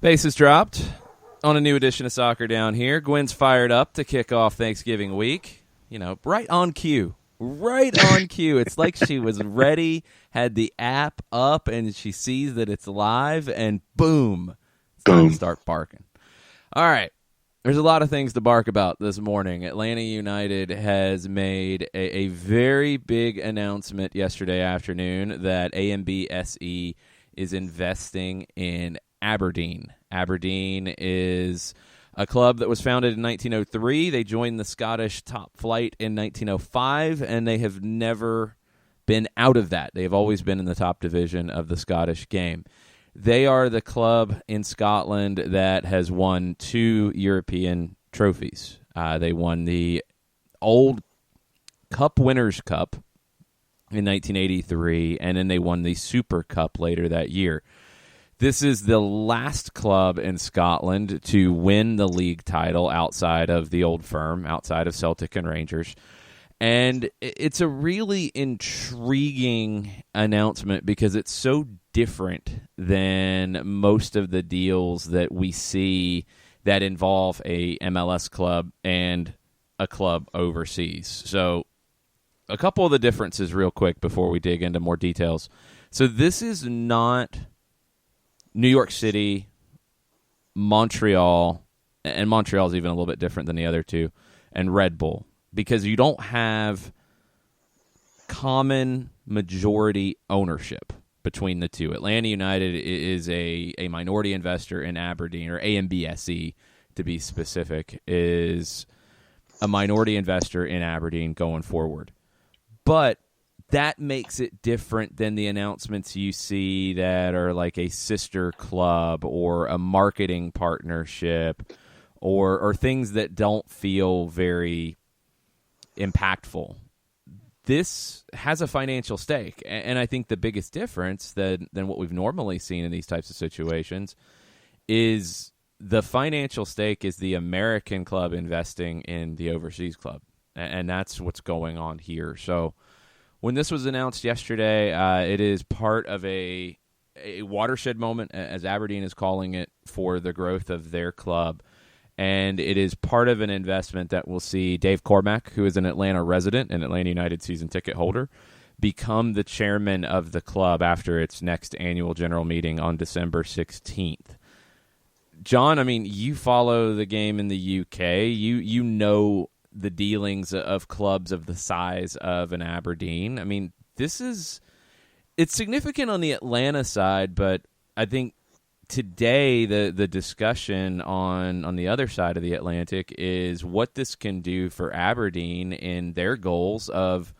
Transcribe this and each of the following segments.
Bases dropped on a new edition of Soccer Down here. Gwen's fired up to kick off Thanksgiving week. You know, right on cue. Right on cue. It's like she was ready, had the app up, and she sees that it's live, and boom. It's time to start barking. All right. There's a lot of things to bark about this morning. Atlanta United has made a very big announcement yesterday afternoon that AMBSE is investing in Aberdeen. Aberdeen is a club that was founded in 1903. They joined the Scottish top flight in 1905, and they have never been out of that. They've always been in the top division of the Scottish game. They are the club in Scotland that has won 2 European trophies. They won the Old Cup Winners' Cup in 1983, and then they won the Super Cup later that year. This is the last club in Scotland to win the league title outside of the old firm, outside of Celtic and Rangers. And it's a really intriguing announcement because it's so different than most of the deals that we see that involve a MLS club and a club overseas. So a couple of the differences real quick before we dig into more details. So this is not New York City, Montreal, and Montreal is even a little bit different than the other two, and Red Bull, because you don't have common majority ownership between the two. Atlanta United is a minority investor in Aberdeen, or AMBSE to be specific, is a minority investor in Aberdeen going forward. But that makes it different than the announcements you see that are like a sister club or a marketing partnership or things that don't feel very impactful. This has a financial stake, and I think the biggest difference than what we've normally seen in these types of situations is the financial stake is the American club investing in the overseas club, and that's what's going on here. So when this was announced yesterday, it is part of a watershed moment, as Aberdeen is calling it, for the growth of their club. And it is part of an investment that will see Dave Cormack, who is an Atlanta resident and Atlanta United season ticket holder, become the chairman of the club after its next annual general meeting on December 16th. John, I mean, you follow the game in the UK. You know the dealings of clubs of the size of an Aberdeen. I mean, it's significant on the Atlanta side, but I think today the discussion on the other side of the Atlantic is what this can do for Aberdeen in their goals of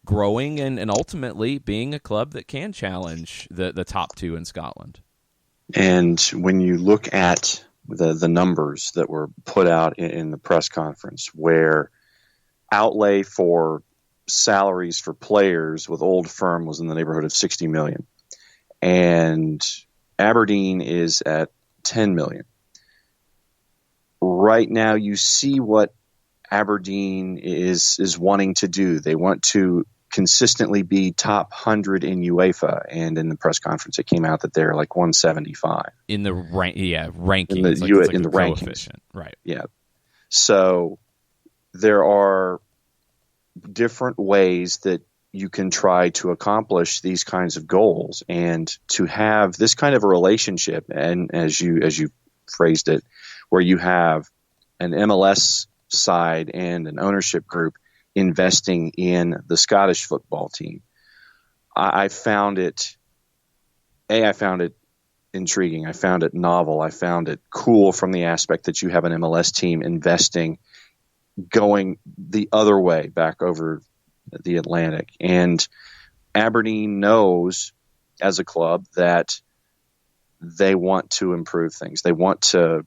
growing and ultimately being a club that can challenge the top 2 in Scotland. And when you look at the numbers that were put out in the press conference, where outlay for salaries for players with Old Firm was in the neighborhood of $60 million, and Aberdeen is at $10 million. Right now, you see what Aberdeen is wanting to do. They want to consistently be top 100 in UEFA, and in the press conference, it came out that they're like 175 in the rankings. In the rankings, right? Yeah. So there are different ways that you can try to accomplish these kinds of goals, and to have this kind of a relationship, and as you phrased it, where you have an MLS side and an ownership group investing in the Scottish football team. I found it intriguing. I found it novel. I found it cool from the aspect that you have an MLS team investing, going the other way back over the Atlantic. And Aberdeen knows as a club that they want to improve things. They want to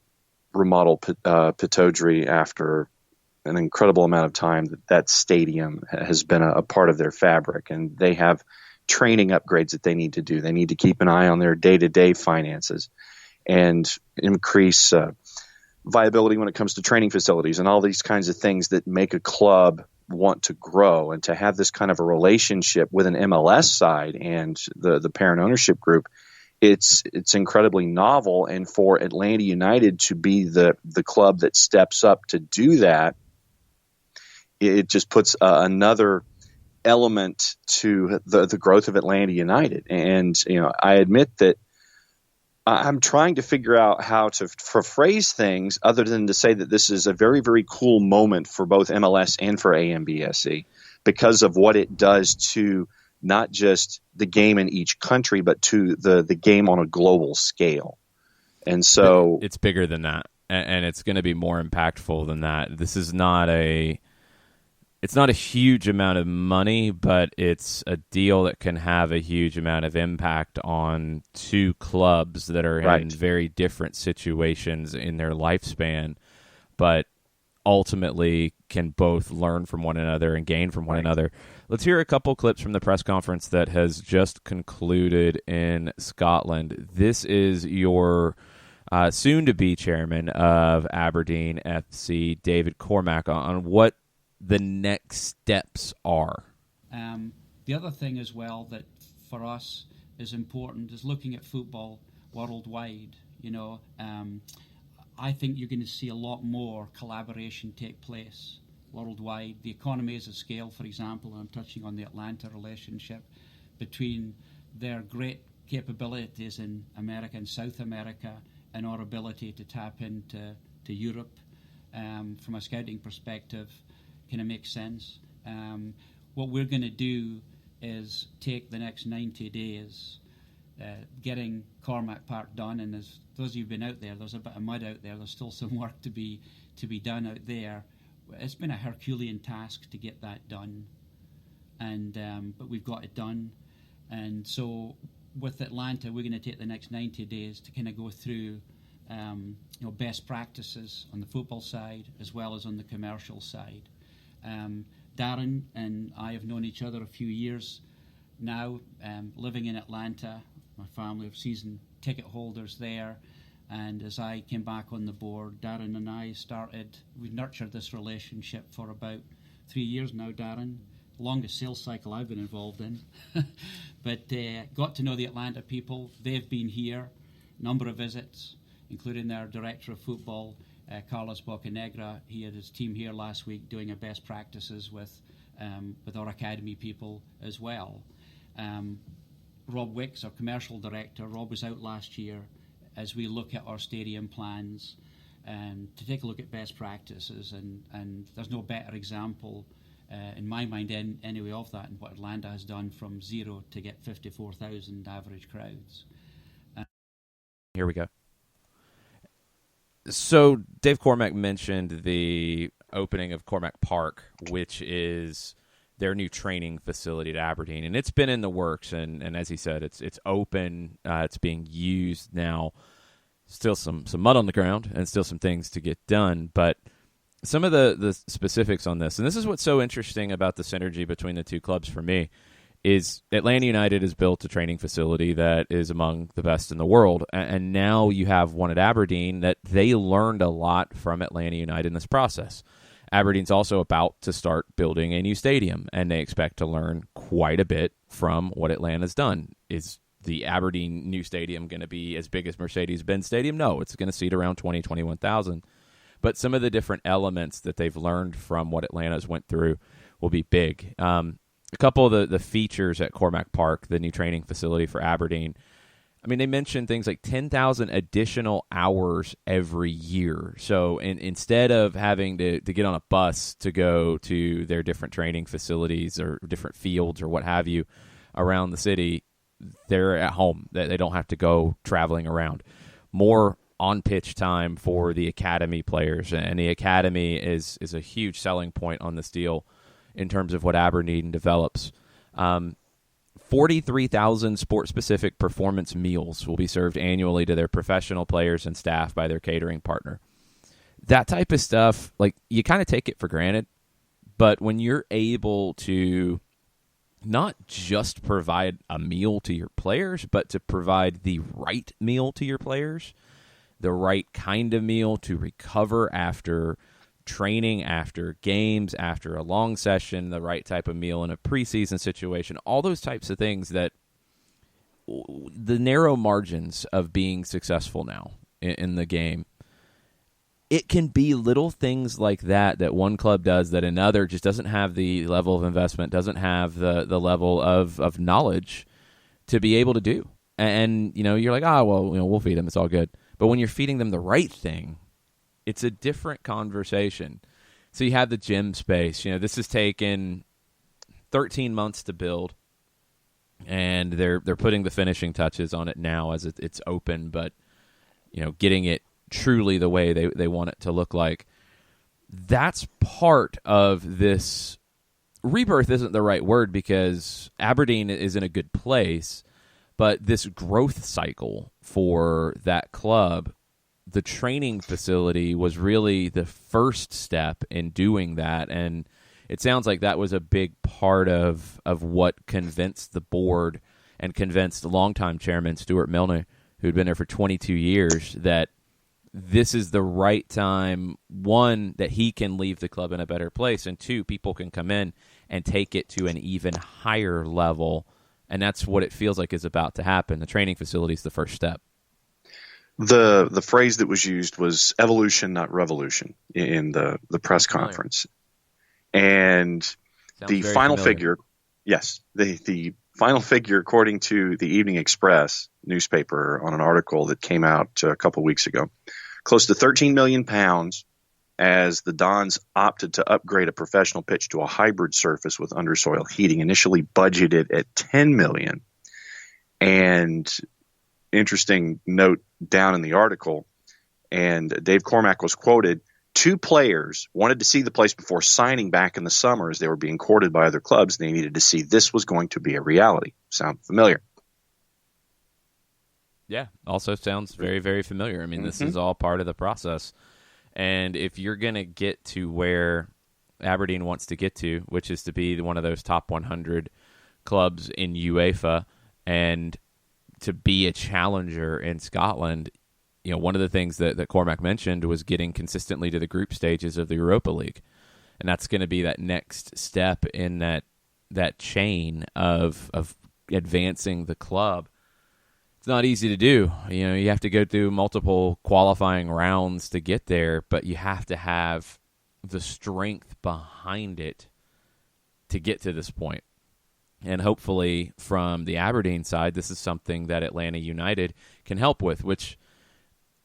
remodel Pittodrie after an incredible amount of time that stadium has been a part of their fabric, and they have training upgrades that they need to do. They need to keep an eye on their day-to-day finances and increase viability when it comes to training facilities and all these kinds of things that make a club want to grow. And to have this kind of a relationship with an MLS side and the parent ownership group it's incredibly novel. And for Atlanta United to be the club that steps up to do that, it just puts another element to the growth of Atlanta United. And I admit that I'm trying to figure out how to phrase things other than to say that this is a very, very cool moment for both MLS and for AMBSE because of what it does to not just the game in each country, but to the game on a global scale. And so it's bigger than that, and it's going to be more impactful than that. This is not it's not a huge amount of money, but it's a deal that can have a huge amount of impact on two clubs that are in very different situations in their lifespan, but ultimately can both learn from one another and gain from one another. Let's hear a couple clips from the press conference that has just concluded in Scotland. This is your soon-to-be chairman of Aberdeen FC, David Cormack, on what the next steps are. The other thing as well that for us is important is looking at football worldwide. I think you're going to see a lot more collaboration take place worldwide. The economies of scale, for example, and I'm touching on the Atlanta relationship between their great capabilities in America and South America and our ability to tap into Europe from a scouting perspective kind of makes sense. What we're going to do is take the next 90 days getting Cormack Park done, and as those of you who've been out there, there's a bit of mud out there. There's still some work to be done out there. It's been a Herculean task to get that done, and but we've got it done. And so with Atlanta, we're going to take the next 90 days to kind of go through best practices on the football side as well as on the commercial side. Darren and I have known each other a few years now, living in Atlanta. My family are season ticket holders there, and as I came back on the board, Darren and I we've nurtured this relationship for about 3 years now, Darren. Longest sales cycle I've been involved in. But got to know the Atlanta people. They've been here, number of visits, including their director of football, Carlos Bocanegra. He had his team here last week doing a best practices with our academy people as well. Rob Wicks, our commercial director, Rob was out last year as we look at our stadium plans to take a look at best practices, and there's no better example in my mind anyway of that and what Atlanta has done from zero to get 54,000 average crowds. Here we go. So Dave Cormack mentioned the opening of Cormack Park, which is their new training facility at Aberdeen, and it's been in the works, and as he said, it's open, it's being used now. Still some mud on the ground and still some things to get done, but some of the specifics on this, and this is what's so interesting about the synergy between the two clubs for me, is Atlanta United has built a training facility that is among the best in the world, and now you have one at Aberdeen that they learned a lot from Atlanta United in this process. Aberdeen's also about to start building a new stadium, and they expect to learn quite a bit from what Atlanta's done. Is the Aberdeen new stadium going to be as big as Mercedes-Benz Stadium? No, it's going to seat around 21,000. But some of the different elements that they've learned from what Atlanta's went through will be big. A couple of the features at Cormack Park, the new training facility for Aberdeen, I mean, they mentioned things like 10,000 additional hours every year. So instead of having to get on a bus to go to their different training facilities or different fields or what have you around the city, they're at home. They don't have to go traveling around. More on-pitch time for the academy players, and the academy is a huge selling point on this deal in terms of what Aberdeen develops. 43,000 sport-specific performance meals will be served annually to their professional players and staff by their catering partner. That type of stuff, like, you kind of take it for granted, but when you're able to not just provide a meal to your players, but to provide the right meal to your players, the right kind of meal to recover after training, after games, after a long session, the right type of meal in a preseason situation, all those types of things that the narrow margins of being successful now in the game. It can be little things like that one club does that another just doesn't have the level of investment, doesn't have the level of knowledge to be able to do. And you're like, we'll feed them, it's all good. But when you're feeding them the right thing, it's a different conversation. So you have the gym space. This has taken 13 months to build, and they're putting the finishing touches on it now as it's open, but getting it truly the way they want it to look like. That's part of this rebirth. Isn't the right word, because Aberdeen is in a good place, but this growth cycle for that club, the training facility was really the first step in doing that, and it sounds like that was a big part of what convinced the board and convinced longtime chairman Stuart Milne, who'd been there for 22 years, that this is the right time, one, that he can leave the club in a better place, and two, people can come in and take it to an even higher level, and that's what it feels like is about to happen. The training facility is the first step. The phrase that was used was evolution, not revolution, in the press conference. And the final figure, yes, the final figure, according to the Evening Express newspaper on an article that came out a couple weeks ago, close to £13 million as the Dons opted to upgrade a professional pitch to a hybrid surface with undersoil heating, initially budgeted at $10 million. And interesting note down in the article, and Dave Cormack was quoted, 2 players wanted to see the place before signing back in the summer as they were being courted by other clubs. They needed to see this was going to be a reality. Sound familiar? Yeah, also sounds very, very familiar. I mean, this is all part of the process. And if you're going to get to where Aberdeen wants to get to, which is to be one of those top 100 clubs in UEFA and to be a challenger in Scotland, one of the things that Cormac mentioned was getting consistently to the group stages of the Europa League. And that's going to be that next step in that chain of advancing the club. It's not easy to do. You have to go through multiple qualifying rounds to get there, but you have to have the strength behind it to get to this point. And hopefully from the Aberdeen side, this is something that Atlanta United can help with, which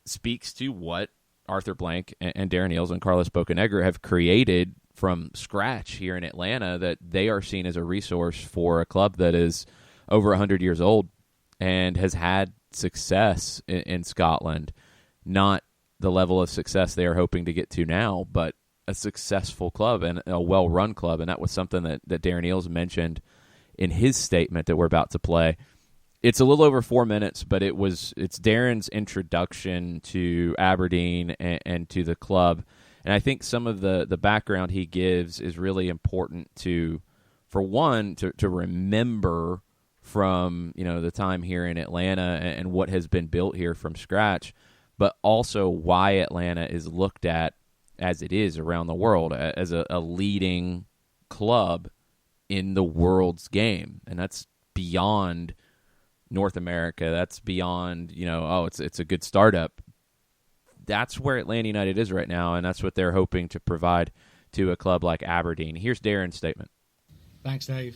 speaks to what Arthur Blank and Darren Eales and Carlos Bocanegra have created from scratch here in Atlanta, that they are seen as a resource for a club that is over 100 years old and has had success in Scotland. Not the level of success they are hoping to get to now, but a successful club and a well-run club. And that was something that Darren Eales mentioned in his statement that we're about to play. It's a little over 4 minutes, but it's Darren's introduction to Aberdeen and to the club. And I think some of the background he gives is really important for one, to remember from the time here in Atlanta and what has been built here from scratch, but also why Atlanta is looked at as it is around the world as a leading club in the world's game. And that's beyond North America. That's beyond, it's a good startup. That's where Atlanta United is right now, and that's what they're hoping to provide to a club like Aberdeen. Here's Darren's statement. Thanks, Dave.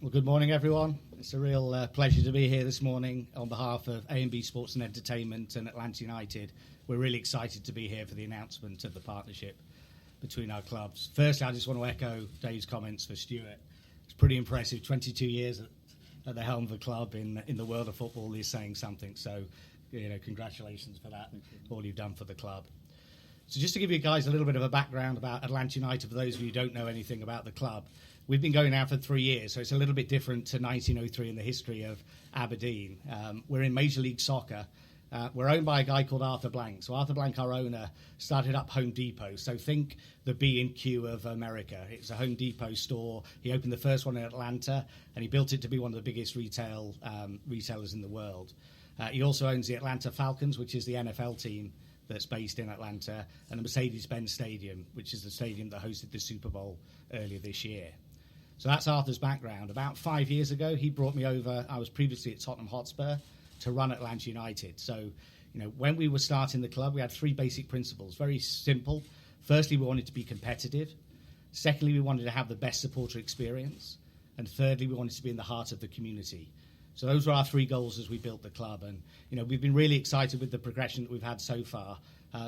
Well, good morning, everyone. It's a real pleasure to be here this morning on behalf of A&B Sports and Entertainment and Atlanta United. We're really excited to be here for the announcement of the partnership between our clubs. Firstly, I just want to echo Dave's comments for Stuart. It's pretty impressive. 22 years at the helm of a club in the world of football is saying something. So, congratulations for that and all you've done for the club. So just to give you guys a little bit of a background about Atlanta United, for those of you who don't know anything about the club, we've been going now for 3 years, so it's a little bit different to 1903 in the history of Aberdeen. We're in Major League Soccer. We're owned by a guy called Arthur Blank. So Arthur Blank, our owner, started up Home Depot. So think the B&Q of America. It's a Home Depot store. He opened the first one in Atlanta, and he built it to be one of the biggest retailers in the world. He also owns the Atlanta Falcons, which is the NFL team that's based in Atlanta, and the Mercedes-Benz Stadium, which is the stadium that hosted the Super Bowl earlier this year. So that's Arthur's background. About 5 years ago, he brought me over. I was previously at Tottenham Hotspur to run Atlanta United. So, when we were starting the club, we had 3 basic principles, very simple. Firstly, we wanted to be competitive. Secondly, we wanted to have the best supporter experience. And thirdly, we wanted to be in the heart of the community. So those were our 3 goals as we built the club. And, we've been really excited with the progression that we've had so far.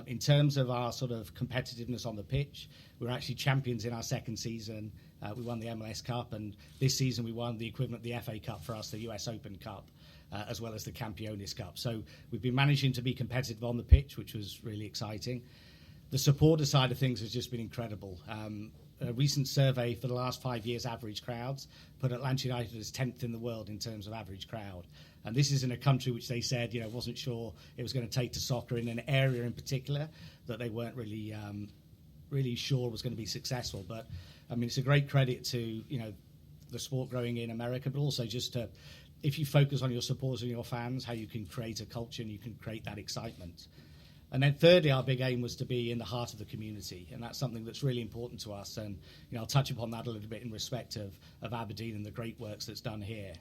In terms of our sort of competitiveness on the pitch, we were actually champions in our second season. We won the MLS Cup, and this season we won the equivalent of the FA Cup for us, the US Open Cup, as well as the Campeones Cup. So we've been managing to be competitive on the pitch, which was really exciting. The supporter side of things has just been incredible. A recent survey for the last 5 years average crowds put Atlanta United as 10th in the world in terms of average crowd. And this is in a country which they said, wasn't sure it was going to take to soccer, in an area in particular that they weren't really sure was going to be successful. But, it's a great credit to, the sport growing in America, but also just to, if you focus on your supporters and your fans, how you can create a culture and you can create that excitement. And then thirdly, our big aim was to be in the heart of the community, and that's something that's really important to us. And I'll touch upon that a little bit in respect of Aberdeen and the great works that's done here.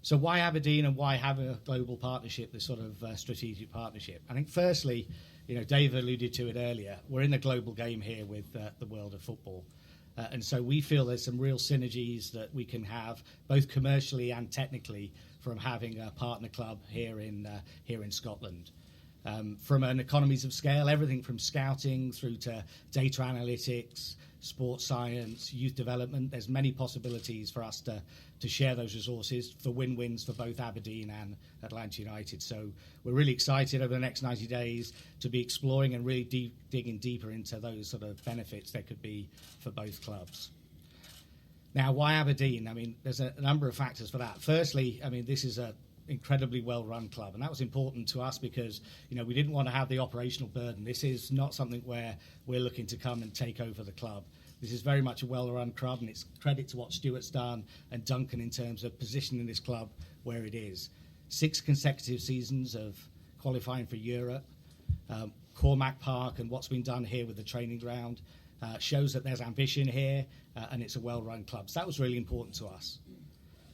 So why Aberdeen, and why have a global partnership, this sort of strategic partnership? I think firstly, Dave alluded to it earlier, we're in a global game here with the world of football. And so we feel there's some real synergies that we can have, both commercially and technically, from having a partner club here in Scotland. From an economies of scale, everything from scouting through to data analytics, sports science, youth development. There's many possibilities for us to share those resources for win-wins for both Aberdeen and Atlanta United. So we're really excited over the next 90 days to be exploring and really digging deeper into those sort of benefits there could be for both clubs. Now, why Aberdeen? There's a number of factors for that. Firstly, this is a incredibly well-run club, and that was important to us because we didn't want to have the operational burden. This is not something where we're looking to come and take over the club. This is very much a well-run club, and it's credit to what Stuart's done and Duncan in terms of positioning this club where it is. 6 consecutive seasons of qualifying for Europe. Cormac Park and what's been done here with the training ground shows that there's ambition here, and it's a well-run club. So that was really important to us.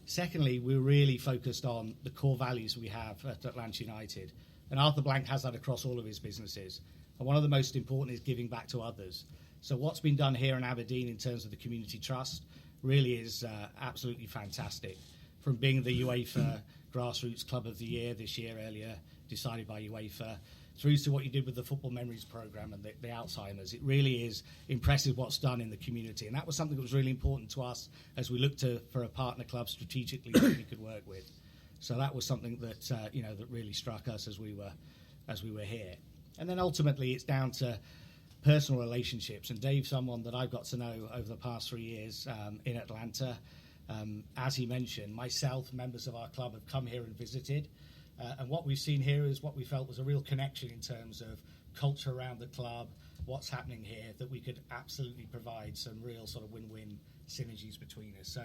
Secondly, we're really focused on the core values we have at Atlanta United. And Arthur Blank has that across all of his businesses. And one of the most important is giving back to others. So what's been done here in Aberdeen in terms of the community trust really is absolutely fantastic. From being the UEFA Grassroots Club of the Year this year earlier, decided by UEFA, through to what you did with the Football Memories Programme and the Alzheimer's. It really is impressive what's done in the community. And that was something that was really important to us as we looked for a partner club strategically that we could work with. So that was something that, that really struck us as we were here. And then ultimately it's down to personal relationships. And Dave's someone that I've got to know over the past 3 years in Atlanta. As he mentioned, myself, members of our club have come here and visited. And what we've seen here is what we felt was a real connection in terms of culture around the club, what's happening here, that we could absolutely provide some real sort of win-win synergies between us. So,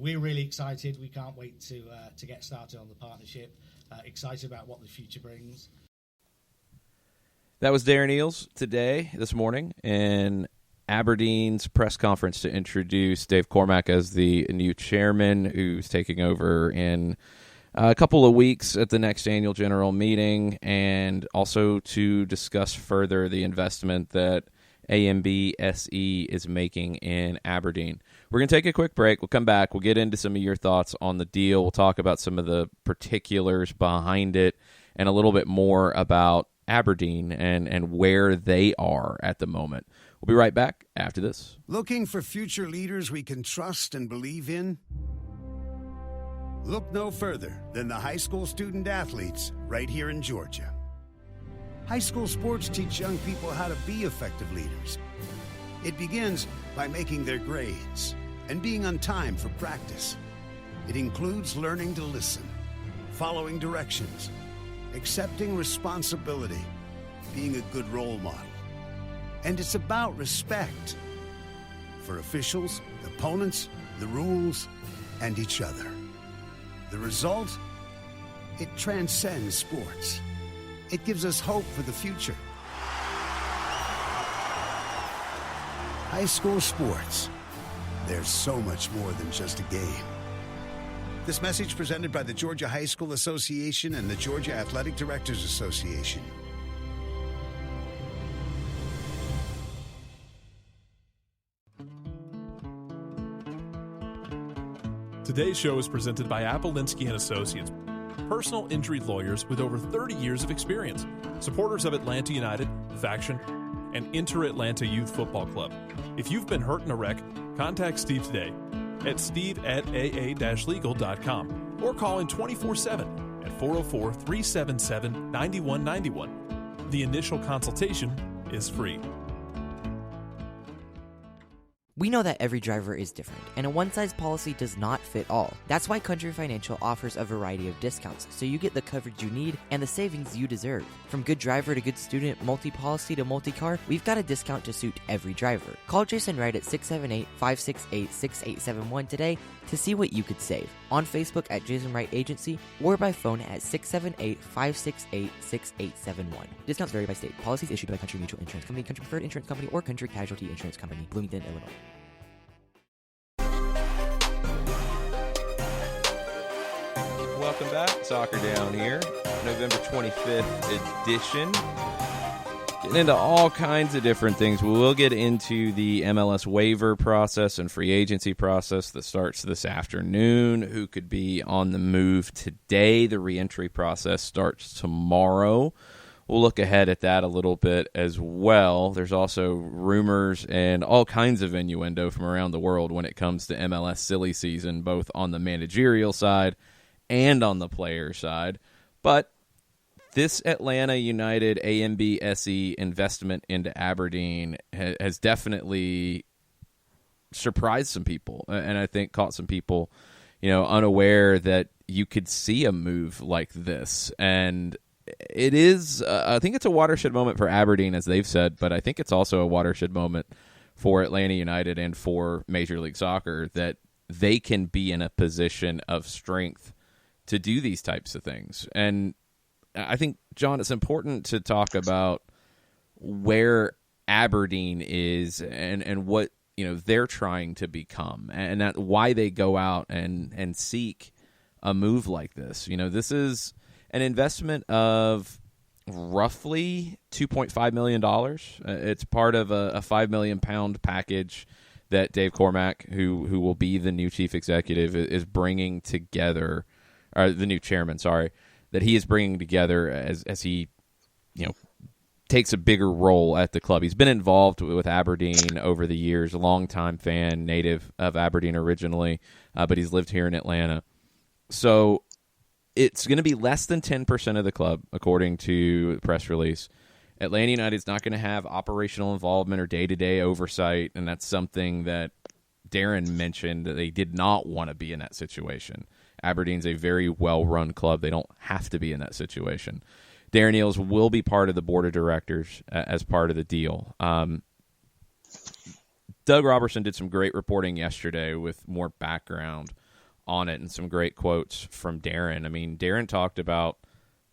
we're really excited. We can't wait to get started on the partnership. Excited about what the future brings. That was Darren Eales this morning, in Aberdeen's press conference to introduce Dave Cormac as the new chairman, who's taking over in a couple of weeks at the next annual general meeting, and also to discuss further the investment that AMB SE is making in Aberdeen. We're going to take a quick break. We'll come back. We'll get into some of your thoughts on the deal. We'll talk about some of the particulars behind it and a little bit more about Aberdeen and where they are at the moment. We'll be right back after this. Looking for future leaders we can trust and believe in? Look no further than the high school student athletes right here in Georgia. High school sports teach young people how to be effective leaders. It begins by making their grades and being on time for practice. It includes learning to listen, following directions, accepting responsibility, being a good role model. And it's about respect for officials, opponents, the rules, and each other. The result? It transcends sports. It gives us hope for the future. High school sports. there's so much more than just a game. This message presented by the Georgia High School Association and the Georgia Athletic Directors Association. Today's show is presented by Appolinsky & Associates, personal injury lawyers with over 30 years of experience, supporters of Atlanta United, Faction, and Inter-Atlanta Youth Football Club. If you've been hurt in a wreck, contact Steve today at steve@aa-legal.com or call in 24/7 at 404-377-9191. The initial consultation is free. We know that every driver is different, and a one-size policy does not fit all. That's why Country Financial offers a variety of discounts, so you get the coverage you need and the savings you deserve. From good driver to good student, multi-policy to multi-car, we've got a discount to suit every driver. Call Jason Wright at 678-568-6871 today to see what you could save. On Facebook at Jason Wright Agency or by phone at 678-568-6871. Discounts vary by state. Policies issued by Country Mutual Insurance Company, Country Preferred Insurance Company, or Country Casualty Insurance Company, Bloomington, Illinois. Welcome back. Soccer Down here. November 25th edition. Getting into all kinds of different things. We will get into the MLS waiver process and free agency process that starts this afternoon. Who could be on the move today? The reentry process starts tomorrow. We'll look ahead at that a little bit as well. There's also rumors and all kinds of innuendo from around the world when it comes to MLS silly season, both on the managerial side and on the player side. But this Atlanta United AMBSE investment into Aberdeen has definitely surprised some people, and I think caught some people, unaware that you could see a move like this. And it is, I think it's a watershed moment for Aberdeen, as they've said, but I think it's also a watershed moment for Atlanta United and for Major League Soccer, that they can be in a position of strength to do these types of things. And I think, John, it's important to talk about where Aberdeen is and what they're trying to become, and that why they go out and seek a move like this. This is an investment of roughly $2.5 million. It's part of a £5 million package that Dave Cormack, who will be the new chief executive, is bringing together. Or the new chairman, sorry, that he is bringing together as he, takes a bigger role at the club. He's been involved with Aberdeen over the years, a longtime fan, native of Aberdeen originally, but he's lived here in Atlanta. So it's going to be less than 10% of the club, according to the press release. Atlanta United's not going to have operational involvement or day-to-day oversight, and that's something that Darren mentioned, that they did not want to be in that situation. Aberdeen's a very well-run club. They don't have to be in that situation. Darren Eales will be part of the board of directors as part of the deal. Doug Robertson did some great reporting yesterday with more background on it and some great quotes from Darren. I mean, Darren talked about,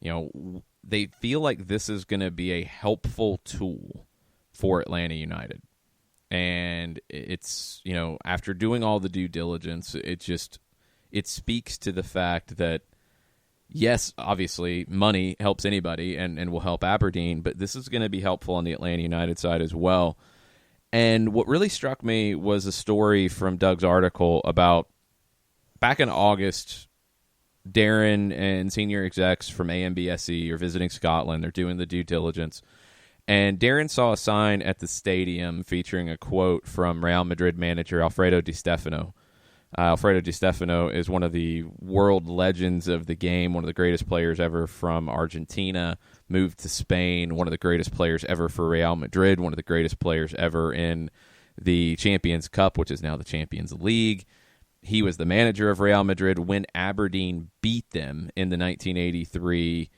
they feel like this is going to be a helpful tool for Atlanta United. And it's, after doing all the due diligence, it speaks to the fact that, yes, obviously, money helps anybody and will help Aberdeen, but this is going to be helpful on the Atlanta United side as well. And what really struck me was a story from Doug's article about back in August, Darren and senior execs from AMBSE are visiting Scotland. They're doing the due diligence. And Darren saw a sign at the stadium featuring a quote from Real Madrid manager Alfredo Di Stefano. Alfredo Di Stefano is one of the world legends of the game, one of the greatest players ever from Argentina, moved to Spain, one of the greatest players ever for Real Madrid, one of the greatest players ever in the Champions Cup, which is now the Champions League. He was the manager of Real Madrid when Aberdeen beat them in the 1983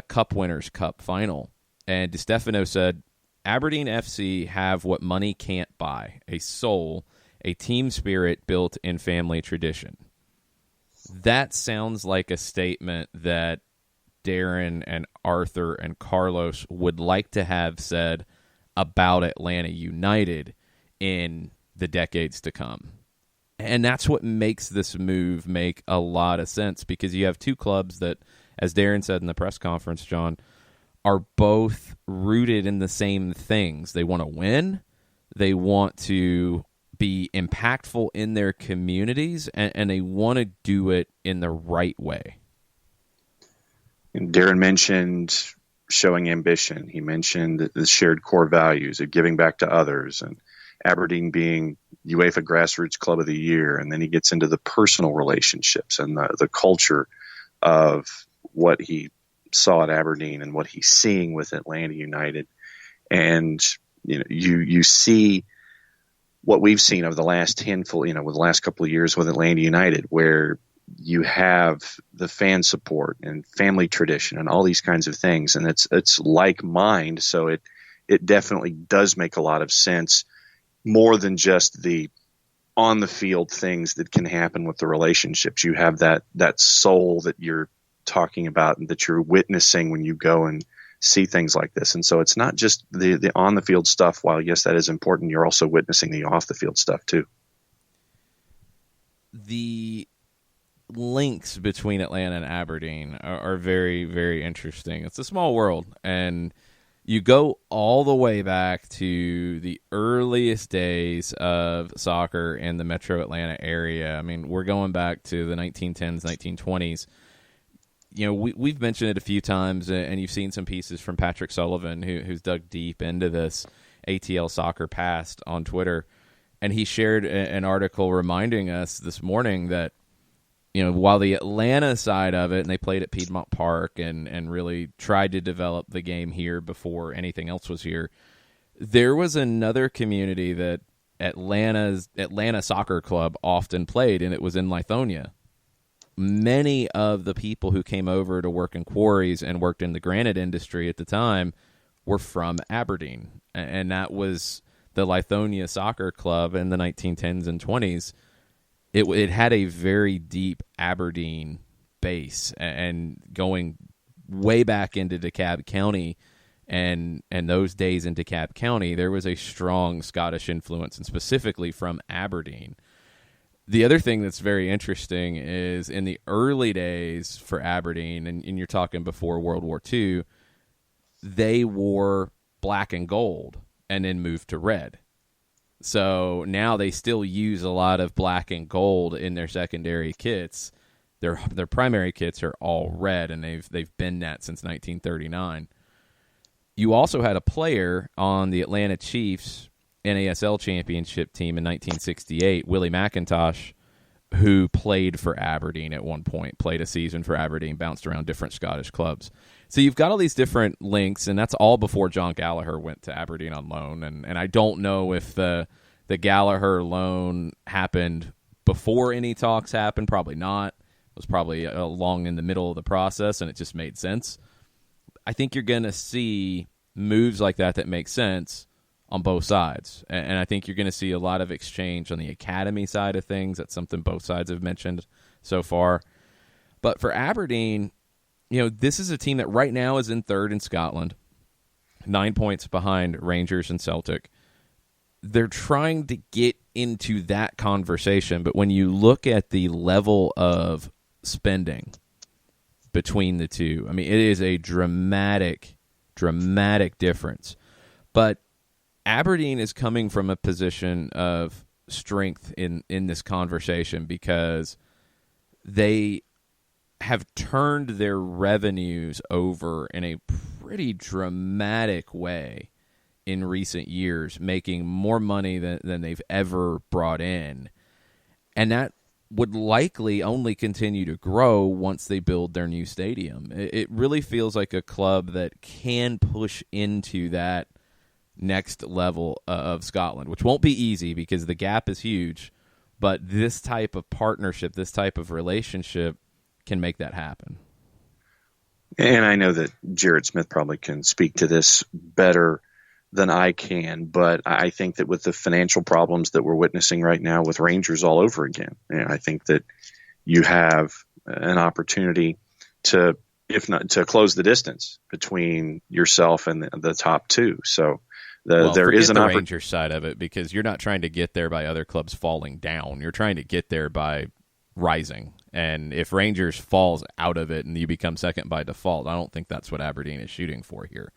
Cup Winners' Cup final. And Di Stefano said, Aberdeen FC have what money can't buy, a soul, a team spirit built in family tradition. That sounds like a statement that Darren and Arthur and Carlos would like to have said about Atlanta United in the decades to come. And that's what makes this move make a lot of sense, because you have two clubs that, as Darren said in the press conference, John, are both rooted in the same things. They want to win. They want to be impactful in their communities, and they want to do it in the right way. And Darren mentioned showing ambition. He mentioned the shared core values of giving back to others, and Aberdeen being UEFA Grassroots Club of the Year. And then he gets into the personal relationships and the culture of what he saw at Aberdeen and what he's seeing with Atlanta United. And you see what we've seen over the last handful, with the last couple of years with Atlanta United, where you have the fan support and family tradition and all these kinds of things. And it's like mind. So it definitely does make a lot of sense, more than just the on the field things that can happen with the relationships. You have that soul that you're talking about and that you're witnessing when you go and see things like this. And so it's not just the on the field stuff. While yes, that is important, you're also witnessing the off the field stuff too. The links between Atlanta and Aberdeen are very, very interesting. It's a small world, and you go all the way back to the earliest days of soccer in the metro Atlanta area. I mean, we're going back to the 1910s, 1920s. We've mentioned it a few times, and you've seen some pieces from Patrick Sullivan, who's dug deep into this ATL soccer past on Twitter. And he shared an article reminding us this morning that, while the Atlanta side of it, and they played at Piedmont Park and really tried to develop the game here before anything else was here, there was another community that Atlanta Soccer Club often played, and it was in Lithonia. Many of the people who came over to work in quarries and worked in the granite industry at the time were from Aberdeen, and that was the Lithonia Soccer Club in the 1910s and 20s. It had a very deep Aberdeen base, and going way back into DeKalb County and those days in DeKalb County, there was a strong Scottish influence, and specifically from Aberdeen. The other thing that's very interesting is in the early days for Aberdeen, and you're talking before World War II, they wore black and gold and then moved to red. So now they still use a lot of black and gold in their secondary kits. Their primary kits are all red, and they've been that since 1939. You also had a player on the Atlanta Chiefs NASL championship team in 1968, Willie McIntosh, who played for Aberdeen at one point, played a season for Aberdeen, bounced around different Scottish clubs. So you've got all these different links, and that's all before John Gallagher went to Aberdeen on loan. And I don't know if the Gallagher loan happened before any talks happened. Probably not. It was probably along in the middle of the process, and it just made sense. I think you're going to see moves like that make sense on both sides. And I think you're going to see a lot of exchange on the academy side of things. That's something both sides have mentioned so far. But for Aberdeen, this is a team that right now is in third in Scotland, 9 points behind Rangers and Celtic. They're trying to get into that conversation, but when you look at the level of spending between the two, I mean, it is a dramatic difference. But Aberdeen is coming from a position of strength in this conversation because they have turned their revenues over in a pretty dramatic way in recent years, making more money than they've ever brought in. And that would likely only continue to grow once they build their new stadium. It really feels like a club that can push into that next level of Scotland, which won't be easy because the gap is huge, but this type of partnership, this type of relationship can make that happen. And I know that Jared Smith probably can speak to this better than I can, but I think that with the financial problems that we're witnessing right now with Rangers all over again, I think that you have an opportunity to, if not to close the distance between yourself and the top two. So There is an Rangers side of it, because you're not trying to get there by other clubs falling down. You're trying to get there by rising. And if Rangers falls out of it and you become second by default, I don't think that's what Aberdeen is shooting for here.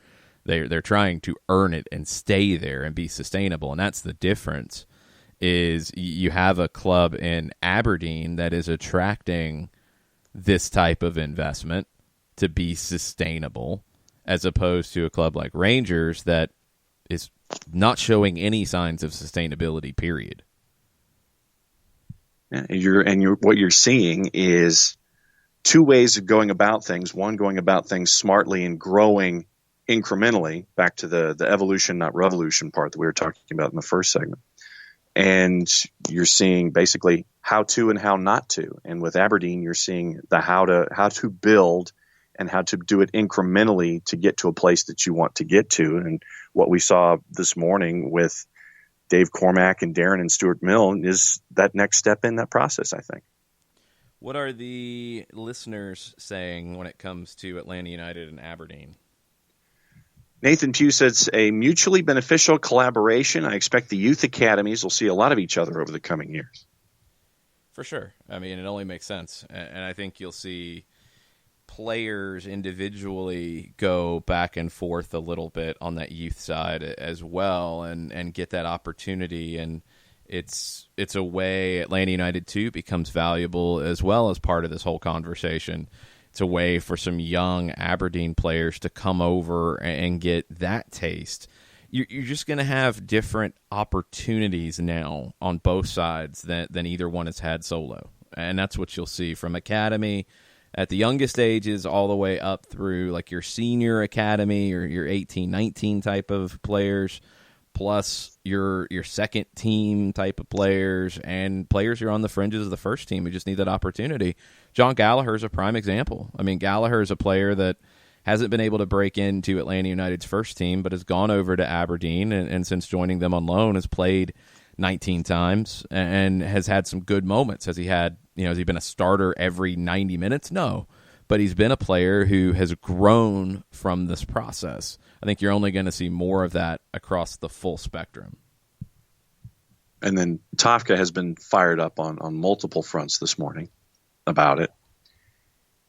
They're trying to earn it and stay there and be sustainable, and that's the difference. Is you have a club in Aberdeen that is attracting this type of investment to be sustainable, as opposed to a club like Rangers that is not showing any signs of sustainability, period. What you're seeing is two ways of going about things. One, going about things smartly and growing incrementally, back to the evolution, not revolution part that we were talking about in the first segment. And you're seeing basically how to and how not to. And with Aberdeen, you're seeing the how to build and how to do it incrementally to get to a place that you want to get to. And what we saw this morning with Dave Cormack and Darren and Stuart Milne is that next step in that process, I think. What are the listeners saying when it comes to Atlanta United and Aberdeen? Nathan Pugh says a mutually beneficial collaboration. I expect the youth academies will see a lot of each other over the coming years. For sure. I mean, it only makes sense. And I think you'll see players individually go back and forth a little bit on that youth side as well, and get that opportunity. And it's a way Atlanta United too becomes valuable as well as part of this whole conversation. It's a way for some young Aberdeen players to come over and get that taste. You're just going to have different opportunities now on both sides than either one has had solo. And that's what you'll see from academy at the youngest ages all the way up through like your senior academy or your 18, 19 type of players, plus your second team type of players, and players who are on the fringes of the first team who just need that opportunity. John Gallagher is a prime example. I mean, Gallagher is a player that hasn't been able to break into Atlanta United's first team, but has gone over to Aberdeen, and since joining them on loan has played 19 times and has had some good moments. Has he been a starter every 90 minutes? No. But he's been a player who has grown from this process. I think you're only going to see more of that across the full spectrum. And then Tafka has been fired up on multiple fronts this morning about it.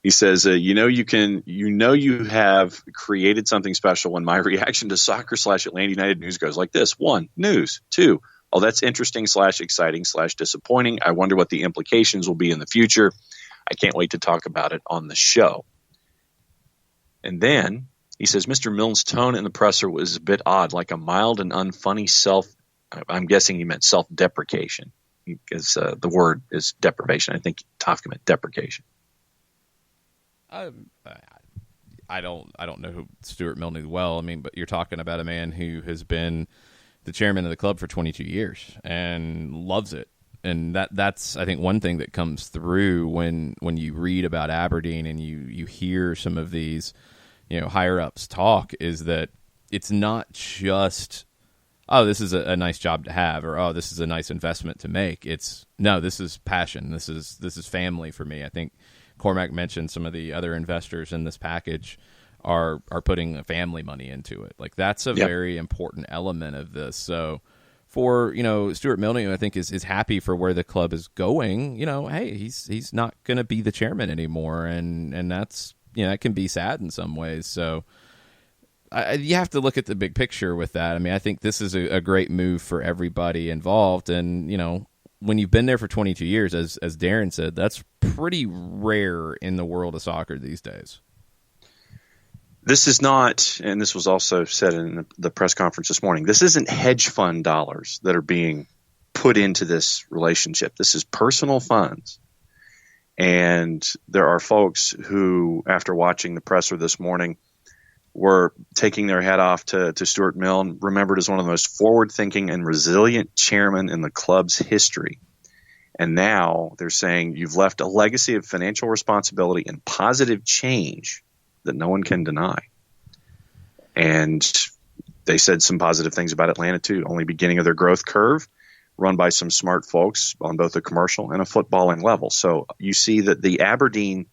He says, you have created something special when my reaction to soccer/Atlanta United news goes like this. 1, news. 2, oh, that's interesting /exciting /disappointing. I wonder what the implications will be in the future. I can't wait to talk about it on the show. And then he says, Mr. Milne's tone in the presser was a bit odd, like a mild and unfunny I'm guessing he meant self-deprecation, because the word is deprivation. I think Tafka meant deprecation. I don't know who Stuart Milne well. I mean, but you're talking about a man who has been the chairman of the club for 22 years and loves it. And that's I think one thing that comes through when you read about Aberdeen and you hear some of these, higher ups talk, is that it's not just, oh, this is a nice job to have, or oh, this is a nice investment to make. It's no, this is passion. This is family for me. I think Cormac mentioned some of the other investors in this package are putting family money into it. Like that's a very important element of this. So for Stuart Milne, I think is happy for where the club is going. Hey, he's not going to be the chairman anymore, and that's that can be sad in some ways. So you have to look at the big picture with that. I mean, I think this is a great move for everybody involved, and when you've been there for 22 years, as Darren said, that's pretty rare in the world of soccer these days. This is not, and this was also said in the press conference this morning, this isn't hedge fund dollars that are being put into this relationship. This is personal funds. And there are folks who, after watching the presser this morning, were taking their hat off to Stuart Milne, remembered as one of the most forward-thinking and resilient chairmen in the club's history. And now they're saying you've left a legacy of financial responsibility and positive change that no one can deny. And they said some positive things about Atlanta too. Only beginning of their growth curve, run by some smart folks on both a commercial and a footballing level. So you see that the Aberdeen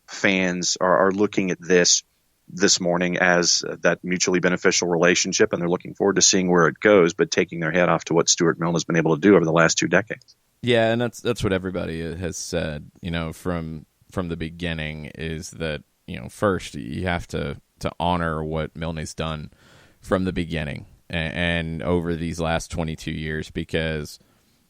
fans are looking at this this morning as that mutually beneficial relationship, and they're looking forward to seeing where it goes, but taking their head off to what Stuart Milne has been able to do over the last 2 decades. Yeah, and that's what everybody has said, from the beginning, is that, first you have to honor what Milne's done from the beginning and over these last 22 years, because,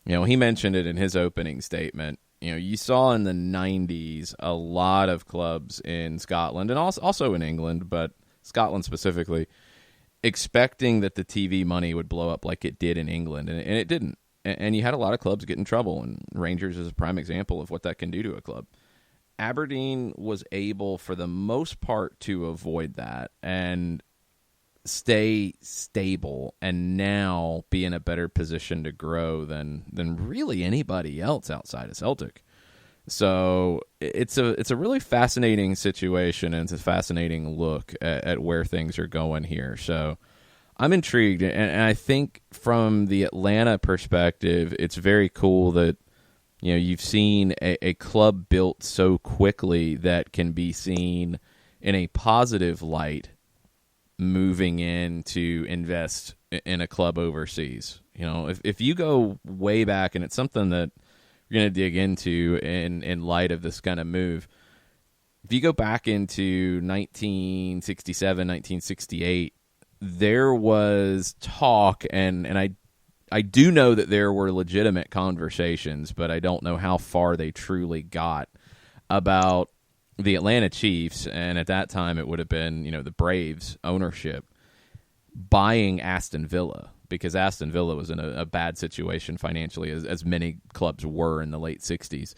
he mentioned it in his opening statement. You saw in the 90s a lot of clubs in Scotland and also in England, but Scotland specifically, expecting that the TV money would blow up like it did in England, and it didn't. And you had a lot of clubs get in trouble, and Rangers is a prime example of what that can do to a club. Aberdeen was able, for the most part, to avoid that and stay stable, and now be in a better position to grow than really anybody else outside of Celtic. So it's a really fascinating situation, and it's a fascinating look at where things are going here. So I'm intrigued, and I think from the Atlanta perspective, it's very cool that you've seen a club built so quickly that can be seen in a positive light, moving in to invest in a club overseas. If you go way back, and it's something that you're going to dig into in light of this kind of move, if you go back into 1967, 1968, there was talk, and I do know that there were legitimate conversations, but I don't know how far they truly got, about the Atlanta Chiefs, and at that time it would have been, the Braves ownership, buying Aston Villa, because Aston Villa was in a bad situation financially, as many clubs were in the late 60s.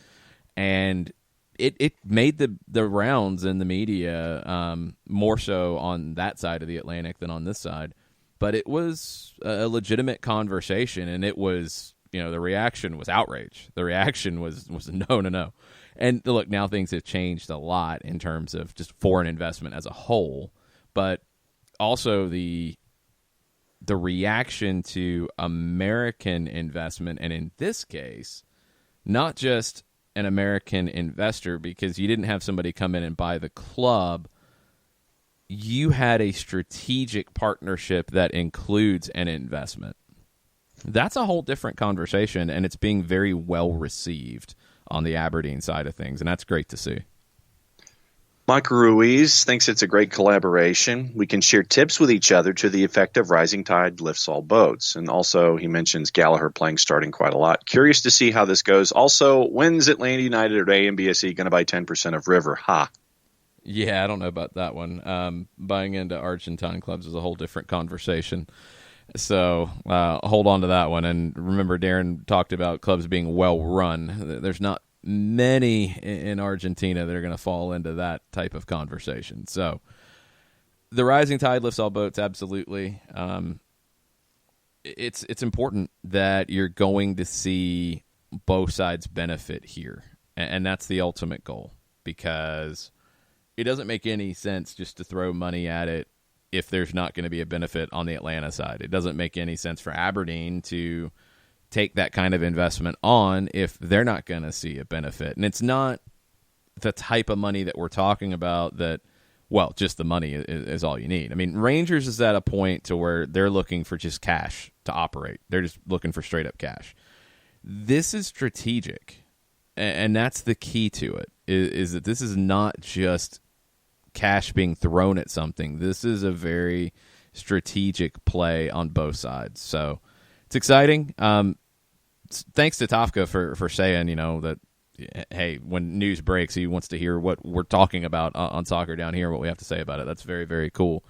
And it made the rounds in the media, more so on that side of the Atlantic than on this side. But it was a legitimate conversation, and it was, the reaction was outrage. The reaction was no. And look, now things have changed a lot in terms of just foreign investment as a whole, but also the reaction to American investment, and in this case, not just an American investor, because you didn't have somebody come in and buy the club. You had a strategic partnership that includes an investment. That's a whole different conversation, and it's being very well received on the Aberdeen side of things, and that's great to see. Mike Ruiz thinks it's a great collaboration. We can share tips with each other to the effect of rising tide lifts all boats. And also, he mentions Gallagher playing starting quite a lot. Curious to see how this goes. Also, when's Atlanta United or AMBSE going to buy 10% of River? Ha! Yeah, I don't know about that one. Buying into Argentine clubs is a whole different conversation. So hold on to that one. And remember, Darren talked about clubs being well run. There's not many in Argentina that are going to fall into that type of conversation. So the rising tide lifts all boats, absolutely. It's important that you're going to see both sides benefit here, and that's the ultimate goal, because it doesn't make any sense just to throw money at it if there's not going to be a benefit on the Atlanta side. It doesn't make any sense for Aberdeen to take that kind of investment on if they're not going to see a benefit. And it's not the type of money that we're talking about that, well, just the money is all you need. I mean, Rangers is at a point to where they're looking for just cash to operate. They're just looking for straight up cash. This is strategic, and that's the key to it, is that this is not just cash being thrown at something. This is a very strategic play on both sides. So it's exciting. Thanks to Tafka for saying, that, hey, when news breaks, he wants to hear what we're talking about on Soccer Down Here, what we have to say about it. That's very, very cool.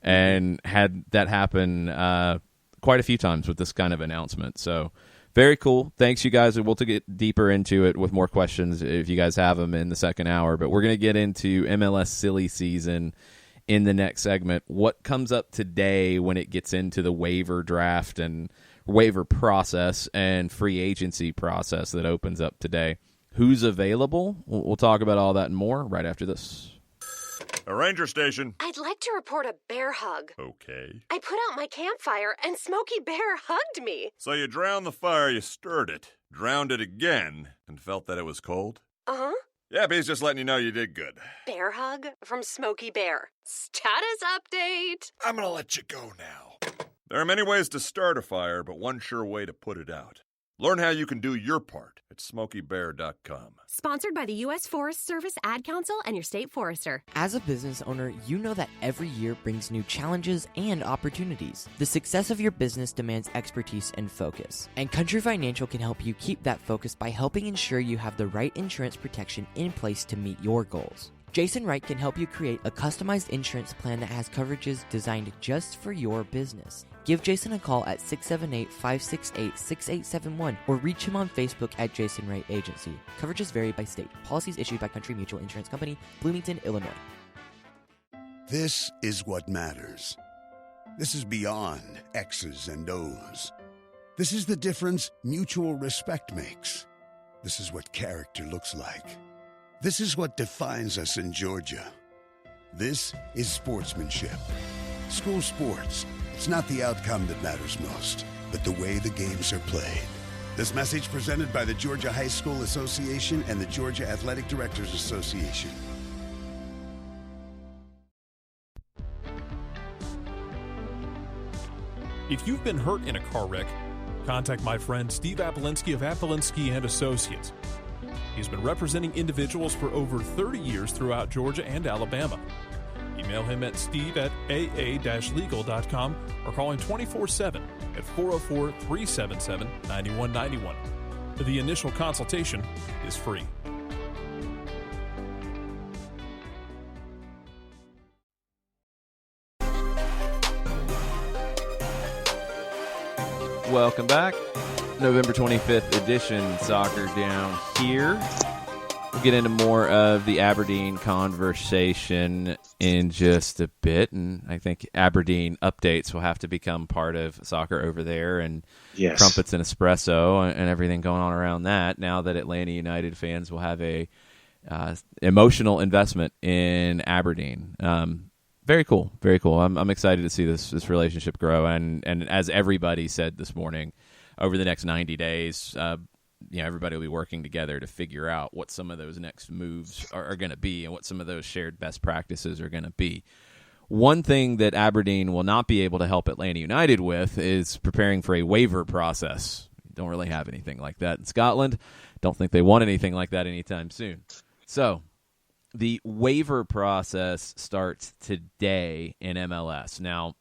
And had that happen quite a few times with this kind of announcement. So very cool. Thanks, you guys. We'll get deeper into it with more questions if you guys have them in the second hour. But we're going to get into MLS silly season in the next segment. What comes up today when it gets into the waiver draft and waiver process and free agency process that opens up today. Who's available? We'll talk about all that and more right after this. A ranger station. I'd like to report a bear hug. Okay. I put out my campfire and Smokey Bear hugged me. So you drowned the fire, you stirred it, drowned it again, and felt that it was cold? Uh-huh. Yep, he's just letting you know you did good. Bear hug from Smokey Bear. Status update. I'm gonna let you go now. There are many ways to start a fire, but one sure way to put it out. Learn how you can do your part at SmokeyBear.com. Sponsored by the U.S. Forest Service Ad Council and your state forester. As a business owner, you know that every year brings new challenges and opportunities. The success of your business demands expertise and focus. And Country Financial can help you keep that focus by helping ensure you have the right insurance protection in place to meet your goals. Jason Wright can help you create a customized insurance plan that has coverages designed just for your business. Give Jason a call at 678-568-6871 or reach him on Facebook at Jason Wright Agency. Coverages vary by state. Policies issued by Country Mutual Insurance Company, Bloomington, Illinois. This is what matters. This is beyond X's and O's. This is the difference mutual respect makes. This is what character looks like. This is what defines us in Georgia. This is sportsmanship. School sports. It's not the outcome that matters most, but the way the games are played. This message presented by the Georgia High School Association and the Georgia Athletic Directors Association. If you've been hurt in a car wreck, contact my friend Steve Apolinski of Apolinski and Associates. He's been representing individuals for over 30 years throughout Georgia and Alabama. Email him at steve@aa-legal.com or call him 24/7 at 404-377-9191. The initial consultation is free. Welcome back. November 25th edition, Soccer Down Here. We'll get into more of the Aberdeen conversation in just a bit, and I think Aberdeen updates will have to become part of soccer over there, and Yes. crumpets and espresso and everything going on around that, now that Atlanta United fans will have a emotional investment in Aberdeen. Very cool, very cool. I'm excited to see this relationship grow, and as everybody said this morning, over the next 90 days, everybody will be working together to figure out what some of those next moves are going to be and what some of those shared best practices are going to be. One thing that Aberdeen will not be able to help Atlanta United with is preparing for a waiver process. Don't really have anything like that in Scotland. Don't think they want anything like that anytime soon. So the waiver process starts today in MLS. Now,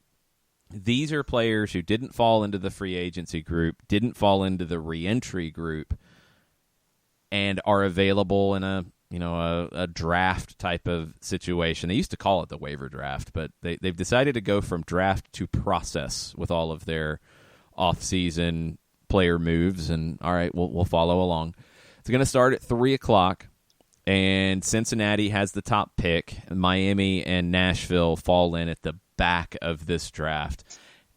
these are players who didn't fall into the free agency group, didn't fall into the reentry group, and are available in a draft type of situation. They used to call it the waiver draft, but they've decided to go from draft to process with all of their off-season player moves. And all right, we'll follow along. It's going to start at 3:00, and Cincinnati has the top pick. Miami and Nashville fall in at the back of this draft,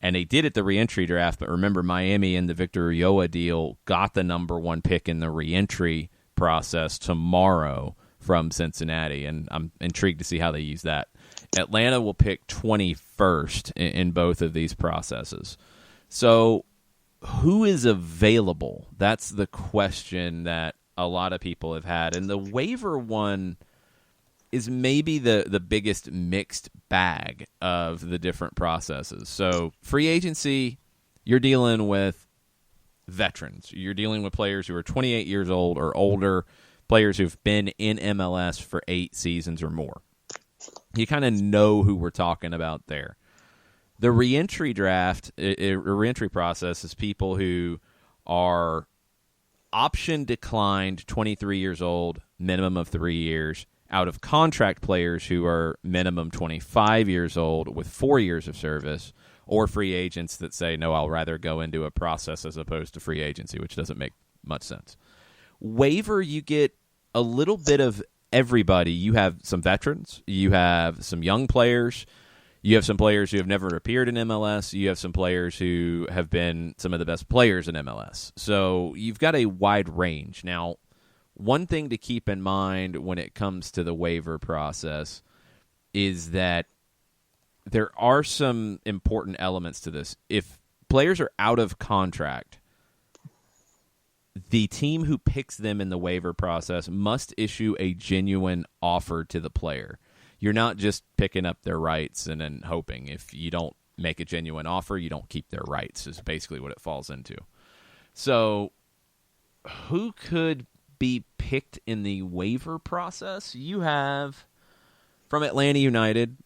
and they did at the reentry draft, but remember, Miami in the Victor Ulloa deal got the number 1 pick in the reentry process tomorrow from Cincinnati, and I'm intrigued to see how they use that. Atlanta will pick 21st in both of these processes. So who is available? That's the question that a lot of people have had, and the waiver one is maybe the biggest mixed bag of the different processes. So free agency, you're dealing with veterans. You're dealing with players who are 28 years old or older, players who've been in MLS for 8 seasons or more. You kind of know who we're talking about there. The reentry draft, reentry process is people who are option declined, 23 years old, minimum of 3 years, out of contract players who are minimum 25 years old with 4 years of service, or free agents that say, no, I'll rather go into a process as opposed to free agency, which doesn't make much sense. Waiver, you get a little bit of everybody. You have some veterans, you have some young players, you have some players who have never appeared in MLS, you have some players who have been some of the best players in MLS. So you've got a wide range. Now, one thing to keep in mind when it comes to the waiver process is that there are some important elements to this. If players are out of contract, the team who picks them in the waiver process must issue a genuine offer to the player. You're not just picking up their rights and then hoping. If you don't make a genuine offer, you don't keep their rights, is basically what it falls into. So who could be picked in the waiver process? You have, from Atlanta United,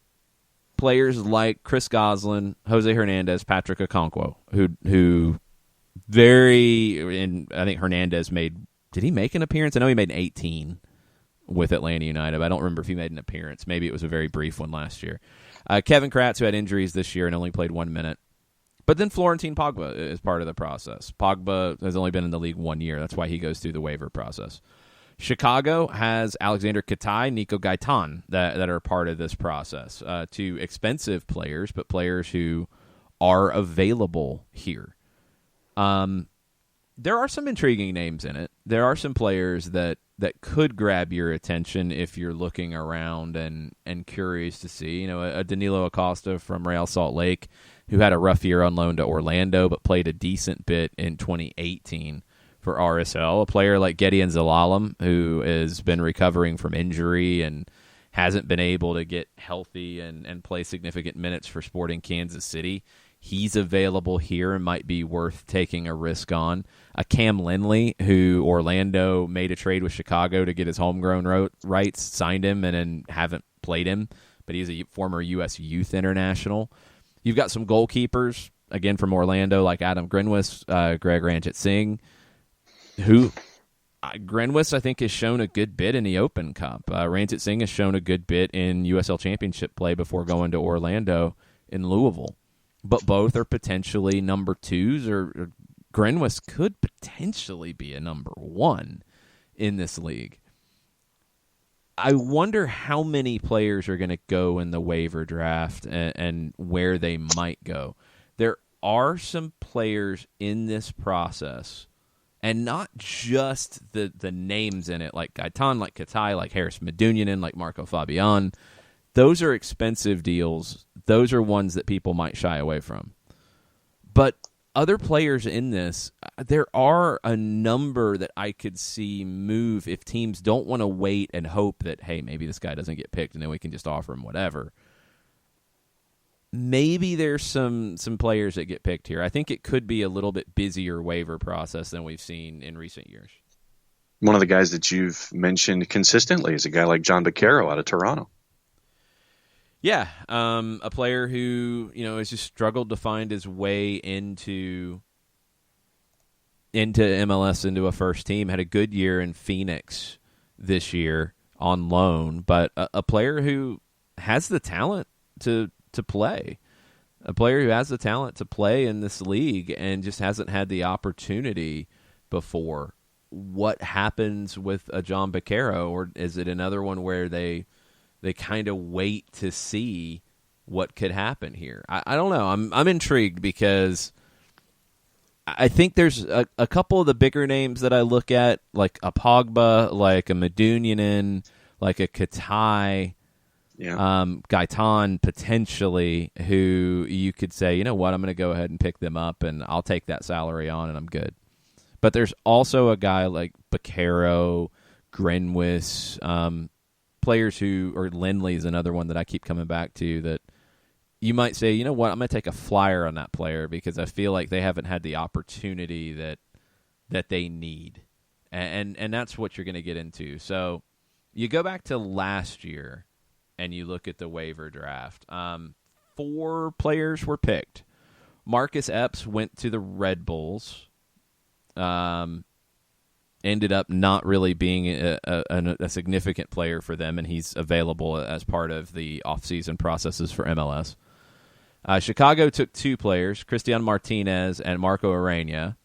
players like Chris Goslin, Jose Hernandez, Patrick Okonkwo, who and I think Hernandez did he make an appearance? I know he made an 18 with Atlanta United, but I don't remember if he made an appearance. Maybe it was a very brief one last year. Kevin Kratz, who had injuries this year and only played 1 minute. But then Florentine Pogba is part of the process. Pogba has only been in the league 1 year. That's why he goes through the waiver process. Chicago has Alexander Katai, Nico Gaitan that are part of this process. Two expensive players, but players who are available here. There are some intriguing names in it. There are some players that could grab your attention if you're looking around and curious to see. A Danilo Acosta from Real Salt Lake, who had a rough year on loan to Orlando, but played a decent bit in 2018 for RSL. A player like Gideon Zelalem, who has been recovering from injury and hasn't been able to get healthy and play significant minutes for Sporting Kansas City. He's available here and might be worth taking a risk on. A Cam Lindley, who Orlando made a trade with Chicago to get his homegrown rights, signed him, and then haven't played him, but he's a former U.S. youth international. You've got some goalkeepers, again from Orlando, like Adam Grenwis, Greg Ranjit-Singh, who Grenwis, I think, has shown a good bit in the Open Cup. Ranjit-Singh has shown a good bit in USL Championship play before going to Orlando in Louisville. But both are potentially number twos, or Grenwis could potentially be a number one in this league. I wonder how many players are going to go in the waiver draft and where they might go. There are some players in this process, and not just the names in it, like Gaitan, like Katai, like Harris Medunjanin, like Marco Fabian. Those are expensive deals. Those are ones that people might shy away from. But other players in this, there are a number that I could see move if teams don't want to wait and hope that, hey, maybe this guy doesn't get picked and then we can just offer him whatever. Maybe there's some players that get picked here. I think it could be a little bit busier waiver process than we've seen in recent years. One of the guys that you've mentioned consistently is a guy like John Baquero out of Toronto. Yeah, a player who has just struggled to find his way into MLS, into a first team. Had a good year in Phoenix this year on loan, but a player who has the talent to play. A player who has the talent to play in this league and just hasn't had the opportunity before. What happens with a John Baquero, or is it another one where they kind of wait to see what could happen here? I don't know. I'm intrigued because I think there's a couple of the bigger names that I look at, like a Pogba, like a Medunjanin, like a Katai, Gaitan potentially, who you could say, you know what, I'm going to go ahead and pick them up and I'll take that salary on and I'm good. But there's also a guy like Baquero, Grenwis, players or Lindley is another one that I keep coming back to, that you might say, you know what, I'm going to take a flyer on that player because I feel like they haven't had the opportunity that they need. And that's what you're going to get into. So you go back to last year and you look at the waiver draft. 4 players were picked. Marcus Epps went to the Red Bulls. Ended up not really being a significant player for them, and he's available as part of the offseason processes for MLS. Chicago took 2 players, Cristian Martinez and Marco Arena,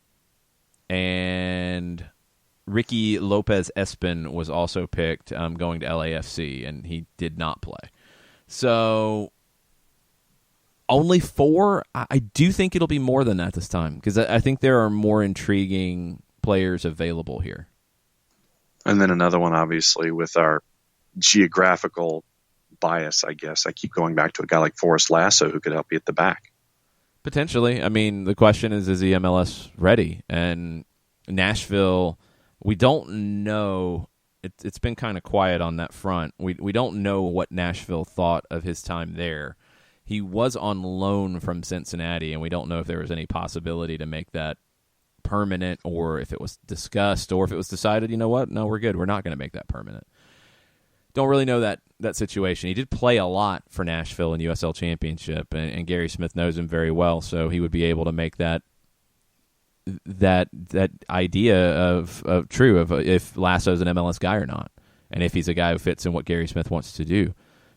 and Ricky Lopez Espin was also picked going to LAFC, and he did not play. So only 4. I do think it'll be more than that this time, because I think there are more intriguing players available here. And then another one, obviously, with our geographical bias, I guess. I keep going back to a guy like Forrest Lasso who could help you at the back. Potentially. I mean, the question is he MLS ready? And Nashville, we don't know. It's been kind of quiet on that front. We don't know what Nashville thought of his time there. He was on loan from Cincinnati, and we don't know if there was any possibility to make that permanent, or if it was discussed, or if it was decided, you know what, no, we're good. We're not going to make that permanent. Don't really know that situation. He did play a lot for Nashville in USL Championship, and Gary Smith knows him very well, so he would be able to make that idea of if Lasso's an MLS guy or not, and if he's a guy who fits in what Gary Smith wants to do.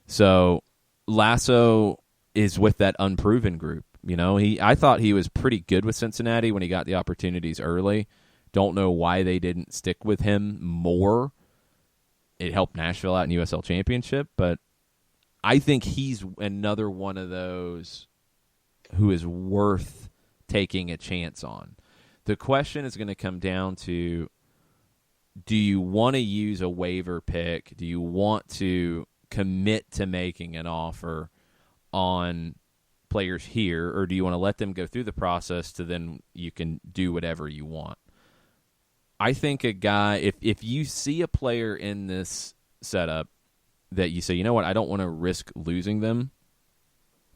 So Lasso is with that unproven group. I thought he was pretty good with Cincinnati when he got the opportunities early. Don't know why they didn't stick with him more. It helped Nashville out in USL Championship, but I think he's another one of those who is worth taking a chance on. The question is going to come down to, do you want to use a waiver pick? Do you want to commit to making an offer on players here, or do you want to let them go through the process to then you can do whatever you want? I think a guy, if you see a player in this setup that you say, you know what, I don't want to risk losing them,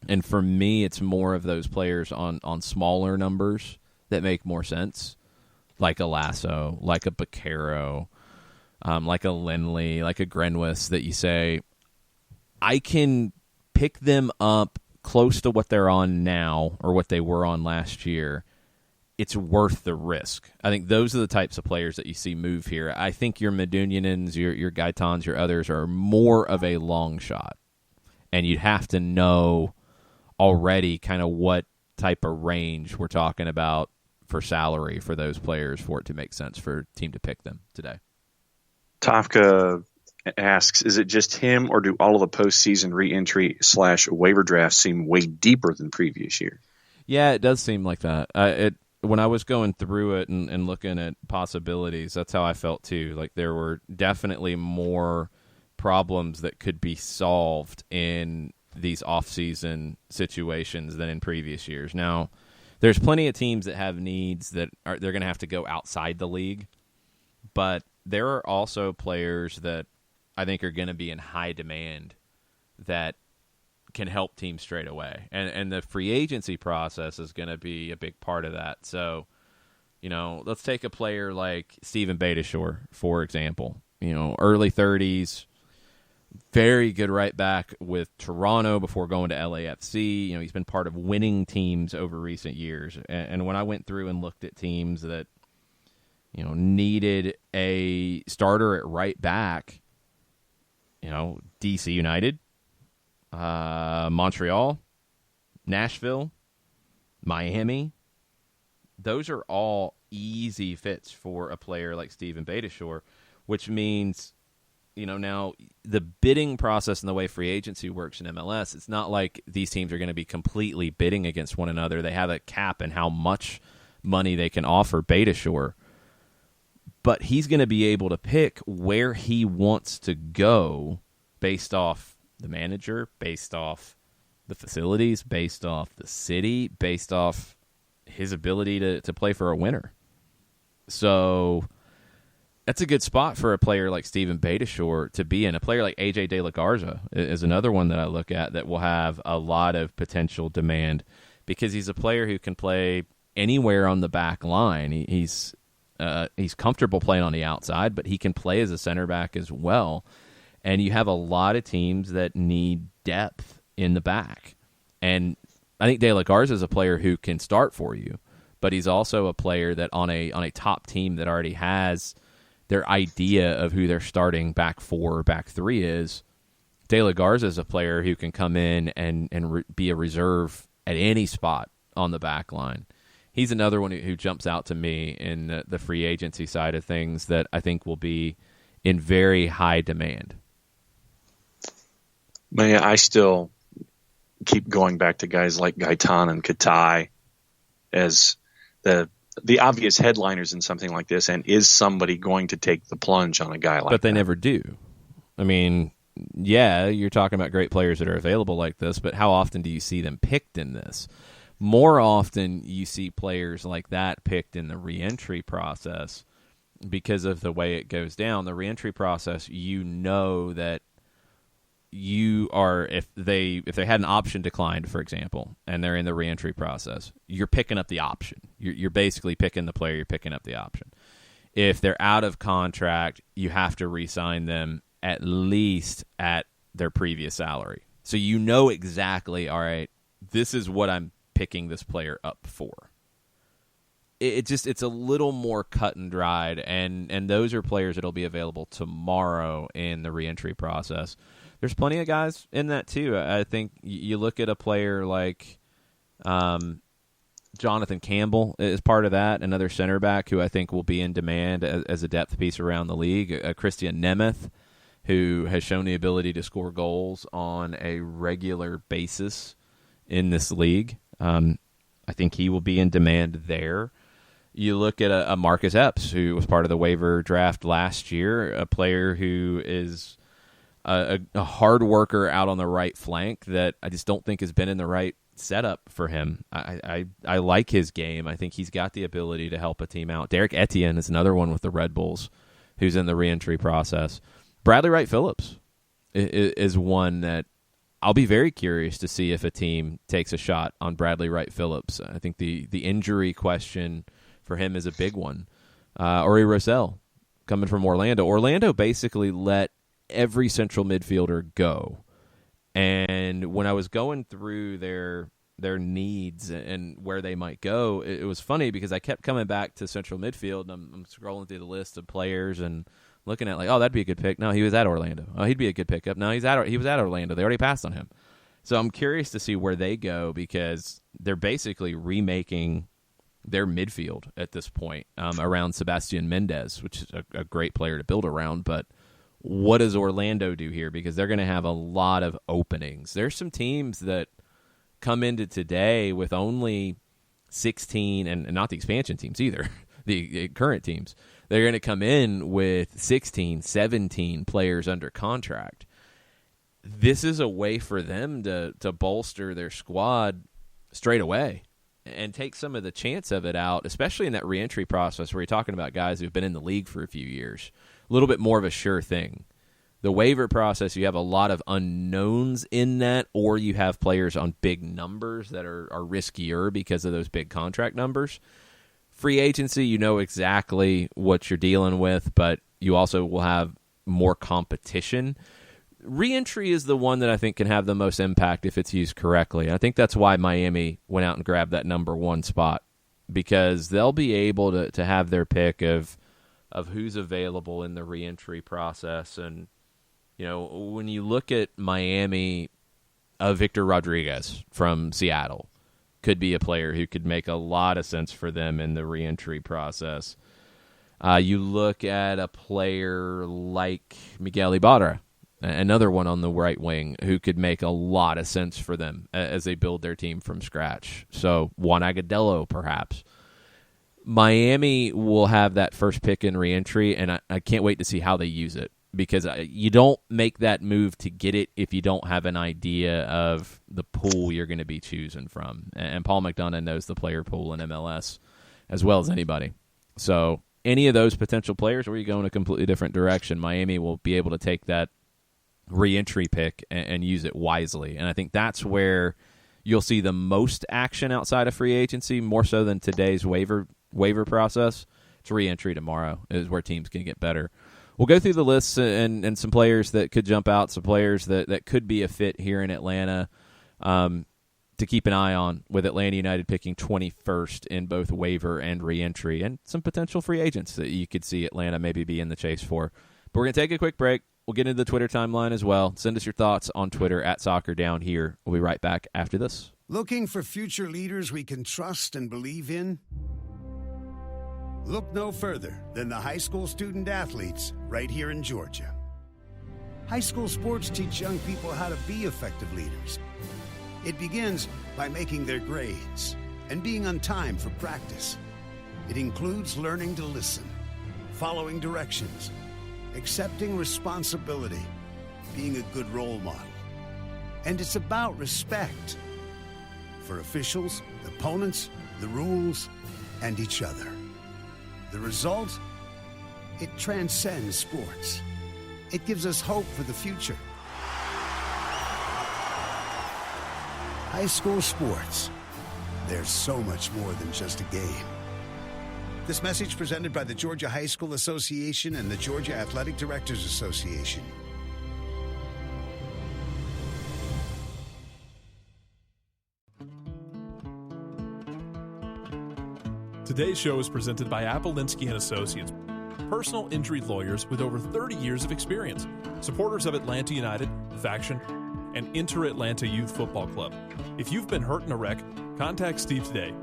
and for me it's more of those players on smaller numbers that make more sense, like a Lasso, like a Baquero, like a Lindley, like a Grenwis, that you say, I can pick them up close to what they're on now or what they were on last year. It's worth the risk. I think those are the types of players that you see move here. I think your Medunjanins, your Gaitans, your others are more of a long shot, and you'd have to know already kind of what type of range we're talking about for salary for those players for it to make sense for a team to pick them today. Tafka asks, is it just him, or do all of the postseason re-entry / waiver drafts seem way deeper than previous years? Yeah, it does seem like that. When I was going through it and looking at possibilities, that's how I felt too. Like there were definitely more problems that could be solved in these off-season situations than in previous years. Now, there's plenty of teams that have needs that they're going to have to go outside the league, but there are also players that I think are going to be in high demand that can help teams straight away. And the free agency process is going to be a big part of that. So, let's take a player like Steven Beitashour, for example. Early 30s, very good right back with Toronto before going to LAFC. He's been part of winning teams over recent years. And when I went through and looked at teams that, needed a starter at right back, DC United, Montreal, Nashville, Miami, those are all easy fits for a player like Steven Beitashour, which means, now the bidding process and the way free agency works in MLS, it's not like these teams are going to be completely bidding against one another. They have a cap in how much money they can offer Beitashour, but he's going to be able to pick where he wants to go based off the manager, based off the facilities, based off the city, based off his ability to play for a winner. So that's a good spot for a player like Steven Beitashour to be in. A player like AJ De La Garza is another one that I look at that will have a lot of potential demand because he's a player who can play anywhere on the back line. He's comfortable playing on the outside, but he can play as a center back as well. And you have a lot of teams that need depth in the back. And I think De La Garza is a player who can start for you, but he's also a player that on a top team that already has their idea of who their starting back four or back three is. De La Garza is a player who can come in and be a reserve at any spot on the back line. He's another one who jumps out to me in the free agency side of things that I think will be in very high demand. Man, I still keep going back to guys like Gaitan and Katai as the obvious headliners in something like this, and is somebody going to take the plunge on a guy like that? But they never do. I mean, yeah, you're talking about great players that are available like this, but how often do you see them picked in this? More often, you see players like that picked in the reentry process because of the way it goes down. The reentry process, you know that you are, if they had an option declined, for example, and they're in the reentry process, you're picking up the option. You're basically picking the player. You're picking up the option. If they're out of contract, you have to re-sign them at least at their previous salary. So you know exactly, all right, this is what I'm picking this player up for. It's a little more cut and dried, and those are players that'll be available tomorrow in the reentry process. There's plenty of guys in that too. I think you look at a player like Jonathan Campbell is part of that, another center back who I think will be in demand as a depth piece around the league. Christian Nemeth, who has shown the ability to score goals on a regular basis in this league. I think he will be in demand there. You look at a Marcus Epps, who was part of the waiver draft last year, a player who is a hard worker out on the right flank that I just don't think has been in the right setup for him. I like his game. I think he's got the ability to help a team out. Derek Etienne is another one with the Red Bulls who's in the reentry process. Bradley Wright Phillips is one that I'll be very curious to see if a team takes a shot on Bradley Wright Phillips. I think the injury question for him is a big one. Ori Rosell coming from Orlando. Orlando basically let every central midfielder go. And when I was going through their needs and where they might go, it was funny because I kept coming back to central midfield, and I'm scrolling through the list of players and looking at like, oh, that'd be a good pick. No, he was at Orlando. Oh, he'd be a good pickup. No, he was at Orlando. They already passed on him. So I'm curious to see where they go because they're basically remaking their midfield at this point around Sebastian Mendez, which is a great player to build around. But what does Orlando do here? Because they're going to have a lot of openings. There's some teams that come into today with only 16, and not the expansion teams either, the current teams. They're going to come in with 16, 17 players under contract. This is a way for them to bolster their squad straight away and take some of the chance of it out, especially in that reentry process where you're talking about guys who've been in the league for a few years. A little bit more of a sure thing. The waiver process, you have a lot of unknowns in that, or you have players on big numbers that are riskier because of those big contract numbers. Free agency, you know exactly what you're dealing with, but you also will have more competition. Reentry is the one that I think can have the most impact if it's used correctly. I think that's why Miami went out and grabbed that number one spot, because they'll be able to have their pick of who's available in the reentry process. And, you know, when you look at Miami, Victor Rodriguez from Seattle could be a player who could make a lot of sense for them in the reentry process. You look at a player like Miguel Ibarra, another one on the right wing, who could make a lot of sense for them as they build their team from scratch. So Juan Agudelo, perhaps. Miami will have that first pick in reentry, and I can't wait to see how they use it, because you don't make that move to get it if you don't have an idea of the pool you're going to be choosing from. And Paul McDonough knows the player pool in MLS as well as anybody. So any of those potential players where you go in a completely different direction, Miami will be able to take that reentry pick and use it wisely. And I think that's where you'll see the most action outside of free agency, more so than today's waiver process. It's reentry tomorrow is where teams can get better. We'll go through the lists and some players that could jump out, some players that could be a fit here in Atlanta to keep an eye on, with Atlanta United picking 21st in both waiver and reentry, and some potential free agents that you could see Atlanta maybe be in the chase for. But we're going to take a quick break. We'll get into the Twitter timeline as well. Send us your thoughts on Twitter at @SoccerDownHere. We'll be right back after this. Looking for future leaders we can trust and believe in? Look no further than the high school student athletes right here in Georgia. High school sports teach young people how to be effective leaders. It begins by making their grades and being on time for practice. It includes learning to listen, following directions, accepting responsibility, being a good role model. And it's about respect. for officials, opponents, the rules, and each other. The result? It transcends sports. It gives us hope for the future. High school sports. There's so much more than just a game. This message presented by the Georgia High School Association and the Georgia Athletic Directors Association. Today's show is presented by Aberdeen Associates, personal injury lawyers with over 30 years of experience, supporters of Atlanta United, Faction, and Inter-Atlanta Youth Football Club. If you've been hurt in a wreck, contact Steve today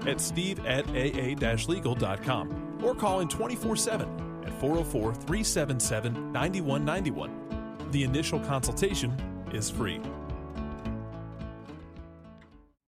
at steve@aa-legal.com or call in 24/7 at 404-377-9191. The initial consultation is free.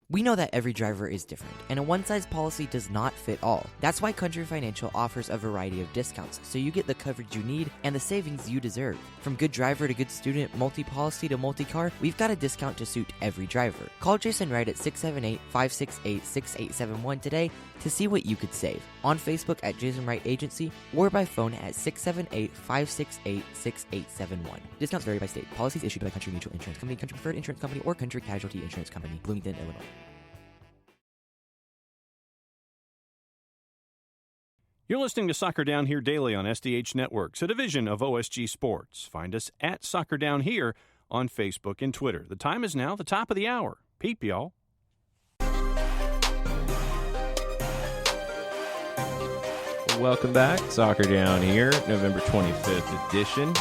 We know that every driver is different, and a one-size policy does not fit all. That's why Country Financial offers a variety of discounts, so you get the coverage you need and the savings you deserve. From good driver to good student, multi-policy to multi-car, we've got a discount to suit every driver. Call Jason Wright at 678-568-6871 today to see what you could save. On Facebook at Jason Wright Agency or by phone at 678-568-6871. Discounts vary by state. Policies issued by Country Mutual Insurance Company, Country Preferred Insurance Company, or Country Casualty Insurance Company, Bloomington, Illinois. You're listening to Soccer Down Here daily on SDH Networks, a division of OSG Sports. Find us at Soccer Down Here on Facebook and Twitter. The time is now the top of the hour. Peep, y'all. Welcome back. Soccer Down Here, November 25th edition.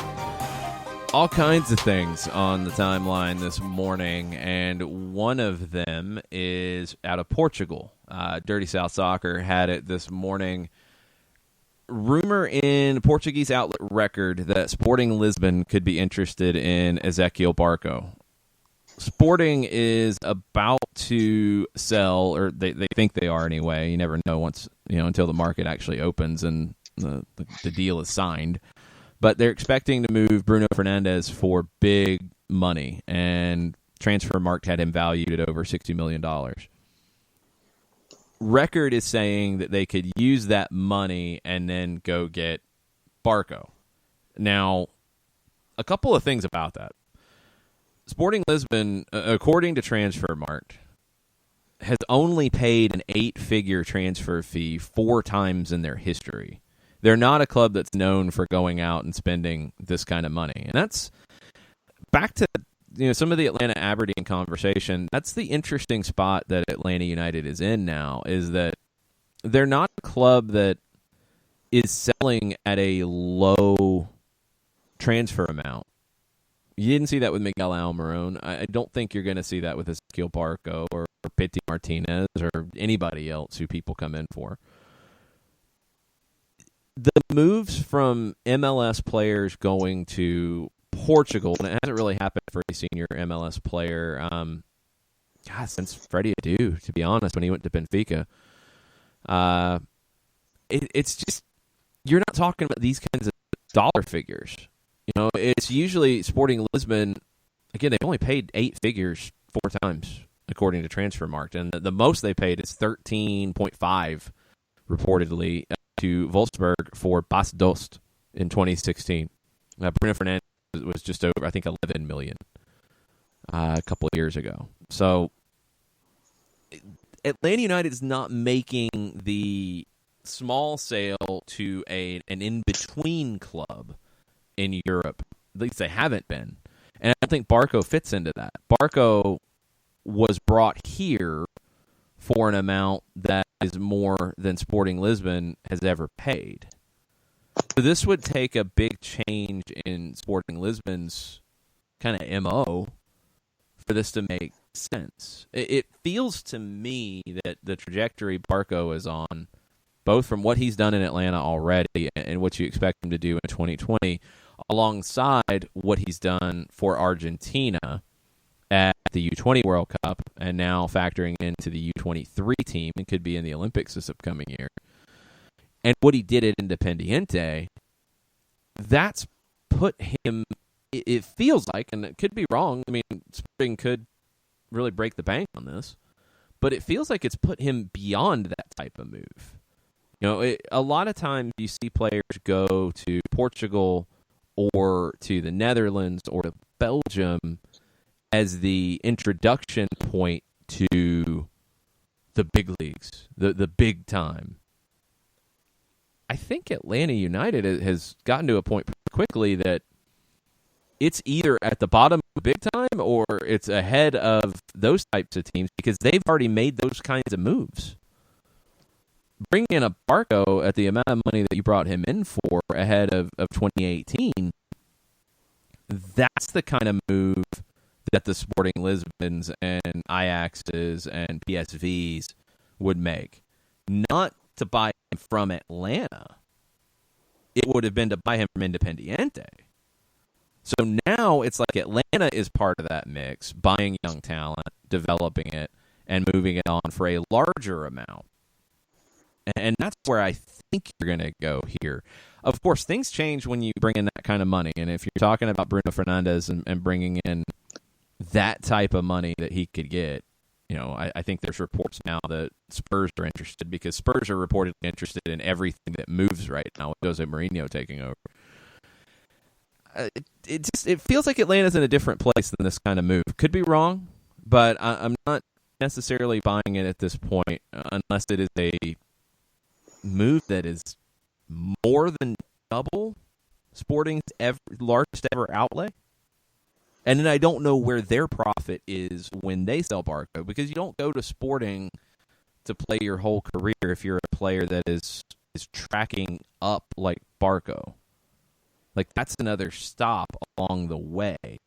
All kinds of things on the timeline this morning, and one of them is out of Portugal. Dirty South Soccer had it this morning. Rumor in Portuguese outlet Record that Sporting Lisbon could be interested in Ezequiel Barco. Sporting is about to sell, or they think they are anyway. You never know until the market actually opens and the deal is signed. But they're expecting to move Bruno Fernandes for big money, and Transfermarkt had him valued at over $60 million. Record is saying that they could use that money and then go get Barco. Now, a couple of things about that. Sporting Lisbon, according to Transfermarkt, has only paid an 8-figure transfer fee 4 times in their history. They're not a club that's known for going out and spending this kind of money. And that's back to some of the Atlanta Aberdeen conversation. That's the interesting spot that Atlanta United is in now, is that they're not a club that is selling at a low transfer amount. You didn't see that with Miguel Almiron. I don't think you're going to see that with Ezequiel Barco or Pity Martinez or anybody else who people come in for. The moves from MLS players going to Portugal, and it hasn't really happened for a senior MLS player since Freddie Adu, to be honest, when he went to Benfica. It's just, you're not talking about these kinds of dollar figures. It's usually Sporting Lisbon. Again, they've only paid 8 figures 4 times, according to Transfermarkt, and the most they paid is 13.5, reportedly, to Wolfsburg for Bas Dost in 2016. Bruno Fernandes was just over, I think, 11 million a couple of years ago. So Atlanta United is not making the small sale to an in-between club in Europe. At least they haven't been. And I think Barco fits into that. Barco was brought here for an amount that is more than Sporting Lisbon has ever paid. So this would take a big change in Sporting Lisbon's kind of MO for this to make sense. It feels to me that the trajectory Barco is on, both from what he's done in Atlanta already and what you expect him to do in 2020, alongside what he's done for Argentina at the U20 World Cup and now factoring into the U23 team and could be in the Olympics this upcoming year. And what he did at Independiente, that's put him, it feels like, and it could be wrong, I mean, Sporting could really break the bank on this, but it feels like it's put him beyond that type of move. A lot of times you see players go to Portugal or to the Netherlands or to Belgium as the introduction point to the big leagues, the big time. I think Atlanta United has gotten to a point quickly that it's either at the bottom of big time or it's ahead of those types of teams because they've already made those kinds of moves. Bringing in a Barco at the amount of money that you brought him in for ahead of 2018, that's the kind of move that the Sporting Lisbons and Ajaxes and PSVs would make. Not to buy him from Atlanta. It would have been to buy him from Independiente. So now it's like Atlanta is part of that mix, buying young talent, developing it, and moving it on for a larger amount. And that's where I think you're going to go here. Of course, things change when you bring in that kind of money. And if you're talking about Bruno Fernandes and bringing in that type of money that he could get, I think there's reports now that Spurs are interested because Spurs are reportedly interested in everything that moves right now with Jose Mourinho taking over. It feels like Atlanta's in a different place than this kind of move. Could be wrong, but I'm not necessarily buying it at this point unless it is a move that is more than double Sporting's largest ever outlay. And then I don't know where their profit is when they sell Barco, because you don't go to Sporting to play your whole career if you're a player that is tracking up like Barco. Like, that's another stop along the way.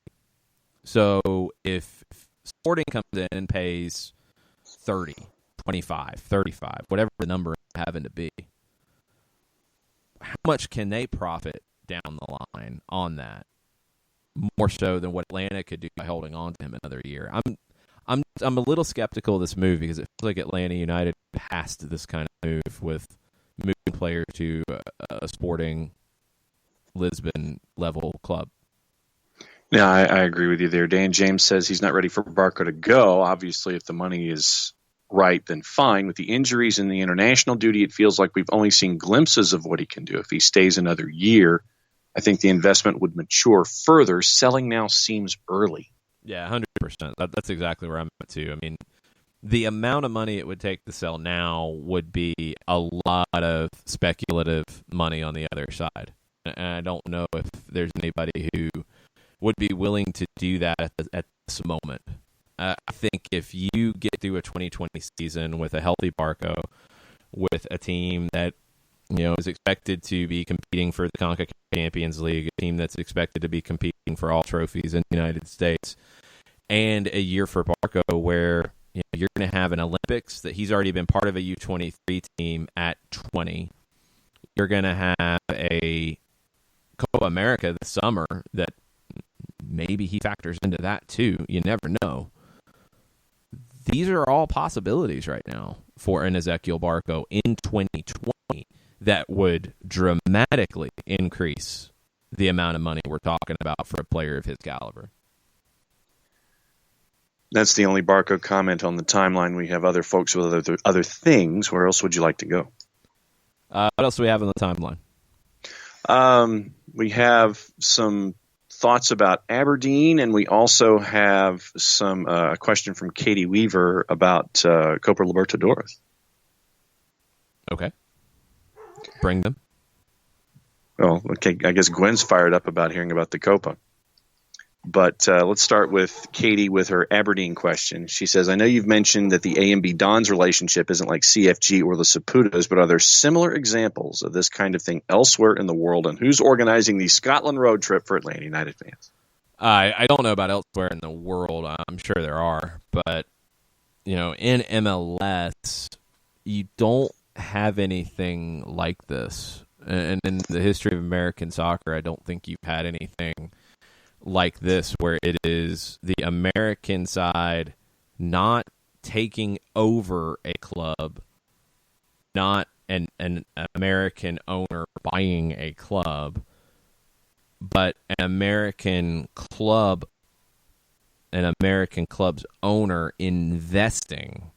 So if Sporting comes in and pays 30, 25, 35, whatever the number is having to be, how much can they profit down the line on that? More so than what Atlanta could do by holding on to him another year. I'm a little skeptical of this move because it feels like Atlanta United passed this kind of move with moving players to a Sporting Lisbon level club. Yeah, I agree with you there. Dan James says he's not ready for Barco to go. Obviously, if the money is right, then fine. With the injuries and the international duty, it feels like we've only seen glimpses of what he can do. If he stays another year, I think the investment would mature further. Selling now seems early. Yeah, 100%. That's exactly where I'm at, too. I mean, the amount of money it would take to sell now would be a lot of speculative money on the other side. And I don't know if there's anybody who would be willing to do that at this moment. I think if you get through a 2020 season with a healthy Barco, with a team that is expected to be competing for the CONCACAF Champions League, a team that's expected to be competing for all trophies in the United States, and a year for Barco where you're going to have an Olympics that he's already been part of a U23 team at 20. You're going to have a Copa America this summer that maybe he factors into that too. You never know. These are all possibilities right now for an Ezequiel Barco in 2020 that would dramatically increase the amount of money we're talking about for a player of his caliber. That's the only Barco comment on the timeline. We have other folks with other things. Where else would you like to go? What else do we have on the timeline? We have some thoughts about Aberdeen, and we also have a question from Katie Weaver about Copa Libertadores. Okay. Bring them. Well, okay, I guess Gwen's fired up about hearing about the Copa. But let's start with Katie with her Aberdeen question. She says, I know you've mentioned that the AMB Dons relationship isn't like CFG or the Saputos, but are there similar examples of this kind of thing elsewhere in the world? And who's organizing the Scotland road trip for Atlanta United fans? I don't know about elsewhere in the world. I'm sure there are. But, in MLS, you don't have anything like this. And in the history of American soccer, I don't think you've had anything like this, where it is the American side not taking over a club, not an American owner buying a club, but an American club's owner investing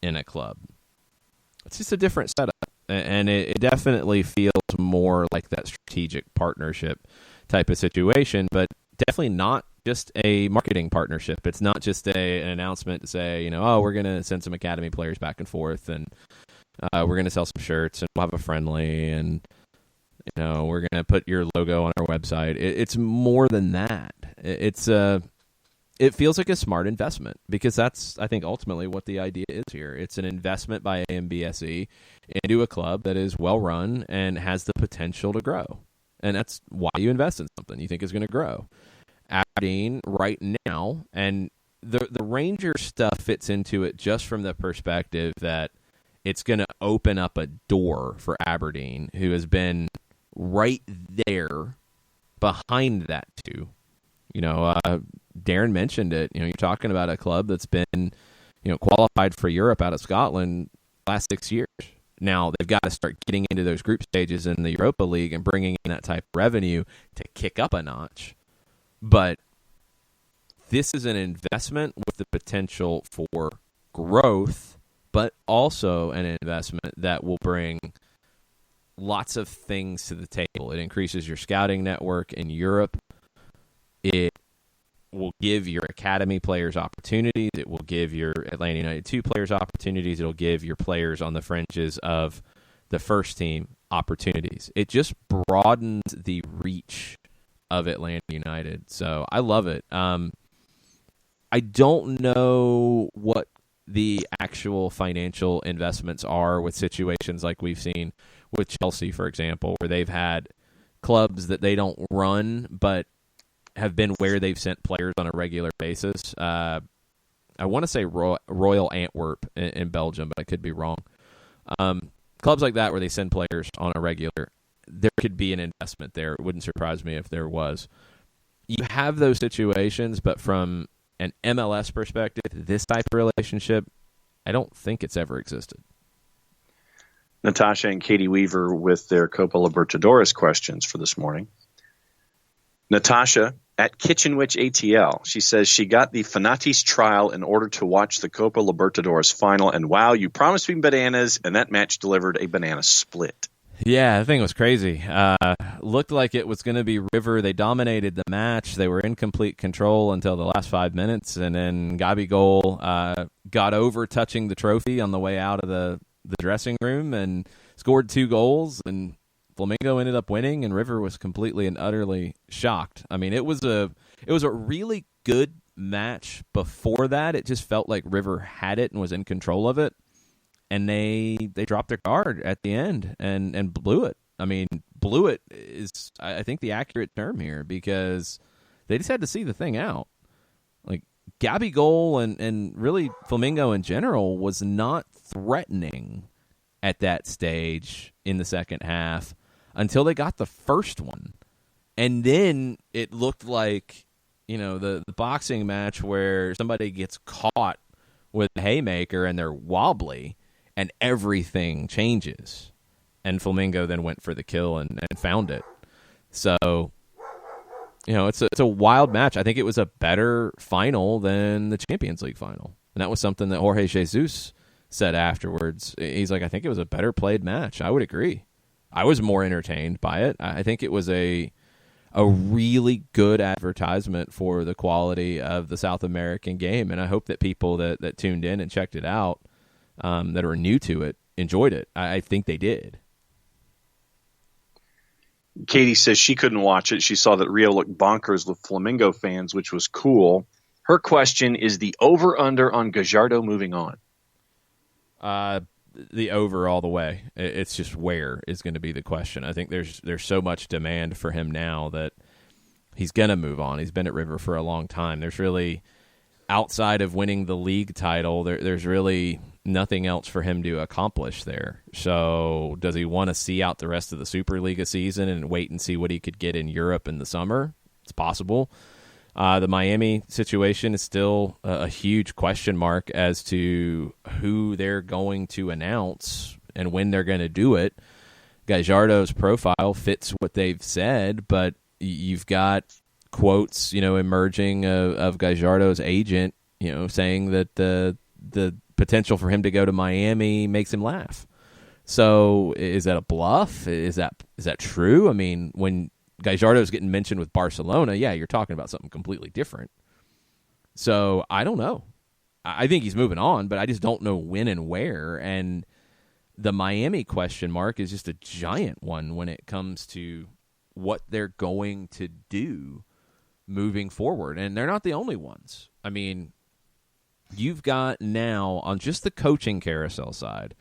in a club. It's just a different setup, and it definitely feels more like that strategic partnership type of situation, but definitely not just a marketing partnership. It's not just an announcement to say, we're going to send some academy players back and forth, and we're going to sell some shirts, and we'll have a friendly, and we're going to put your logo on our website. It's more than that. It feels like a smart investment, because that's, I think, ultimately what the idea is here. It's an investment by AMBSE into a club that is well run and has the potential to grow. And that's why you invest in something you think is going to grow. Aberdeen right now, and the Ranger stuff fits into it just from the perspective that it's going to open up a door for Aberdeen, who has been right there behind that too. Darren mentioned it. You're talking about a club that's been, qualified for Europe out of Scotland last 6 years. Now they've got to start getting into those group stages in the Europa League and bringing in that type of revenue to kick up a notch. But this is an investment with the potential for growth, but also an investment that will bring lots of things to the table. It increases your scouting network in Europe. It will give your academy players opportunities. It will give your Atlanta United 2 players opportunities. It'll give your players on the fringes of the first team opportunities. It just broadens the reach of Atlanta United. So I love it. I don't know what the actual financial investments are with situations like we've seen with Chelsea, for example, where they've had clubs that they don't run, but have been where they've sent players on a regular basis. I want to say Royal Antwerp in Belgium, but I could be wrong. Clubs like that where they send players on a regular, there could be an investment there. It wouldn't surprise me if there was. You have those situations, but from an MLS perspective, this type of relationship, I don't think it's ever existed. Natasha and Katie Weaver with their Copa Libertadores questions for this morning. Natasha at Kitchen Witch ATL. She says she got the Fanatis trial in order to watch the Copa Libertadores final, and wow, you promised me bananas, and that match delivered a banana split. Yeah, the thing was crazy. Looked like it was going to be River. They dominated the match. They were in complete control until the last 5 minutes, and then Gabigol got over touching the trophy on the way out of the dressing room and scored 2 goals, and Flamengo ended up winning, and River was completely and utterly shocked. I mean, it was a really good match before that. It just felt like River had it and was in control of it, and they dropped their guard at the end and blew it. I mean, blew it is, I think, the accurate term here, because they just had to see the thing out. Like, Gabigol and really Flamengo in general was not threatening at that stage in the second half until they got the first one. And then it looked like, the boxing match where somebody gets caught with a haymaker and they're wobbly and everything changes. And Flamengo then went for the kill and found it. So, it's a wild match. I think it was a better final than the Champions League final. And that was something that Jorge Jesus said afterwards. He's like, I think it was a better played match. I would agree. I was more entertained by it. I think it was a really good advertisement for the quality of the South American game, and I hope that people that tuned in and checked it out, that are new to it, enjoyed it. I think they did. Katie says she couldn't watch it. She saw that Rio looked bonkers with Flamengo fans, which was cool. Her question is the over-under on Gallardo moving on. The over all the way. It's just where is going to be the question. I think there's so much demand for him now that he's going to move on. He's been at River for a long time. There's really, outside of winning the league title, there's really nothing else for him to accomplish there. So does he want to see out the rest of the Superliga season and wait and see what he could get in Europe in the summer? It's possible. The Miami situation is still a huge question mark as to who they're going to announce and when they're going to do it. Gallardo's profile fits what they've said, but you've got quotes, emerging of Gallardo's agent, saying that the potential for him to go to Miami makes him laugh. So is that a bluff? Is that true? I mean, when Gallardo's getting mentioned with Barcelona, yeah, you're talking about something completely different. So I don't know. I think he's moving on, but I just don't know when and where. And the Miami question mark is just a giant one when it comes to what they're going to do moving forward. And they're not the only ones. I mean, you've got now on just the coaching carousel side,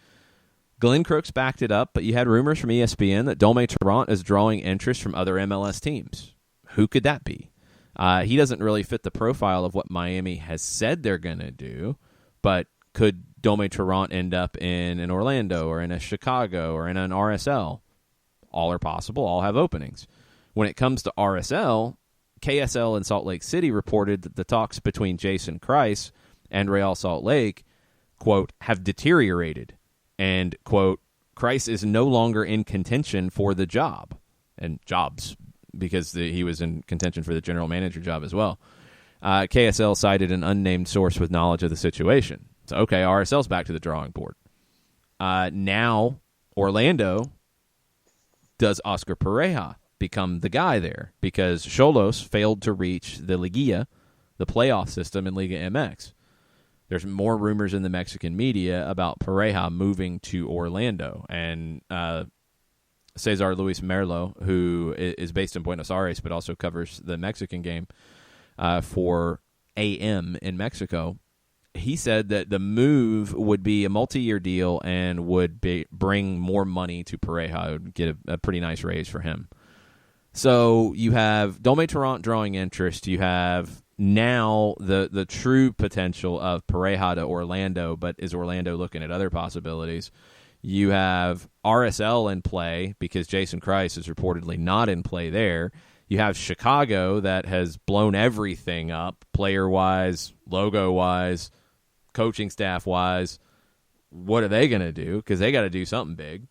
Glenn Crooks backed it up, but you had rumors from ESPN that Dome Tarrant is drawing interest from other MLS teams. Who could that be? He doesn't really fit the profile of what Miami has said they're going to do, but could Dome Tarrant end up in an Orlando or in a Chicago or in an RSL? All are possible. All have openings. When it comes to RSL, KSL in Salt Lake City reported that the talks between Jason Kreis and Real Salt Lake, quote, have deteriorated. And, quote, Kreis is no longer in contention for the job. And jobs, because he was in contention for the general manager job as well. KSL cited an unnamed source with knowledge of the situation. So, okay, RSL's back to the drawing board. Now, Orlando, does Oscar Pareja become the guy there? Because Xolos failed to reach the Liguilla, the playoff system in Liga MX. There's more rumors in the Mexican media about Pareja moving to Orlando. And Cesar Luis Merlo, who is based in Buenos Aires but also covers the Mexican game for AM in Mexico, he said that the move would be a multi-year deal and would bring more money to Pareja. It would get a pretty nice raise for him. So you have Dome Tarrant drawing interest. You have now the true potential of Pareja to Orlando, but is Orlando looking at other possibilities? You have RSL in play because Jason Kreis is reportedly not in play there. You have Chicago that has blown everything up, player-wise, logo-wise, coaching staff-wise. What are they going to do? Because they got to do something big.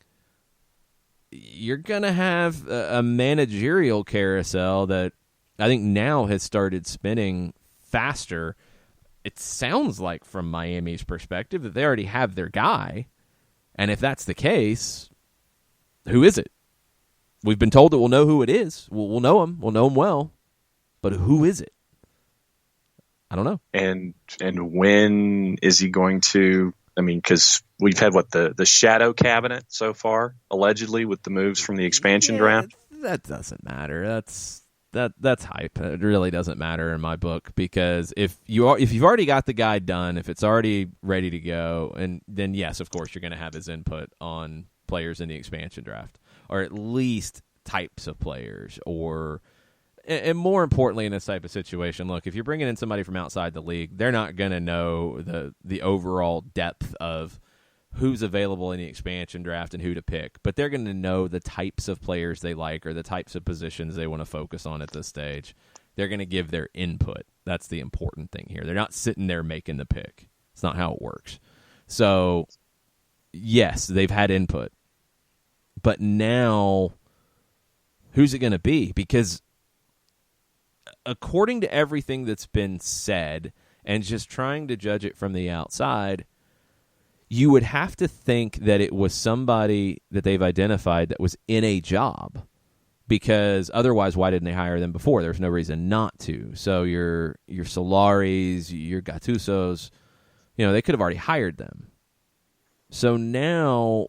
You're going to have a managerial carousel that I think now has started spinning faster. It sounds like from Miami's perspective that they already have their guy. And if that's the case, who is it? We've been told that we'll know who it is. We'll know him. We'll know him well. But who is it? I don't know. And when is he going to? I mean, because we've had the shadow cabinet so far, allegedly, with the moves from the expansion draft. That doesn't matter. That's hype. It really doesn't matter in my book, because if you've already got the guy done, if it's already ready to go, and then yes, of course, you're going to have his input on players in the expansion draft, or at least types of players, and more importantly in this type of situation, look, if you're bringing in somebody from outside the league, they're not going to know the overall depth of who's available in the expansion draft and who to pick, but they're going to know the types of players they like or the types of positions they want to focus on at this stage. They're going to give their input. That's the important thing here. They're not sitting there making the pick. It's not how it works. So, yes, they've had input. But now, who's it going to be? Because according to everything that's been said, and just trying to judge it from the outside, you would have to think that it was somebody that they've identified that was in a job, because otherwise, why didn't they hire them before? There's no reason not to. So your Solaris, your Gattusos, they could have already hired them. So now,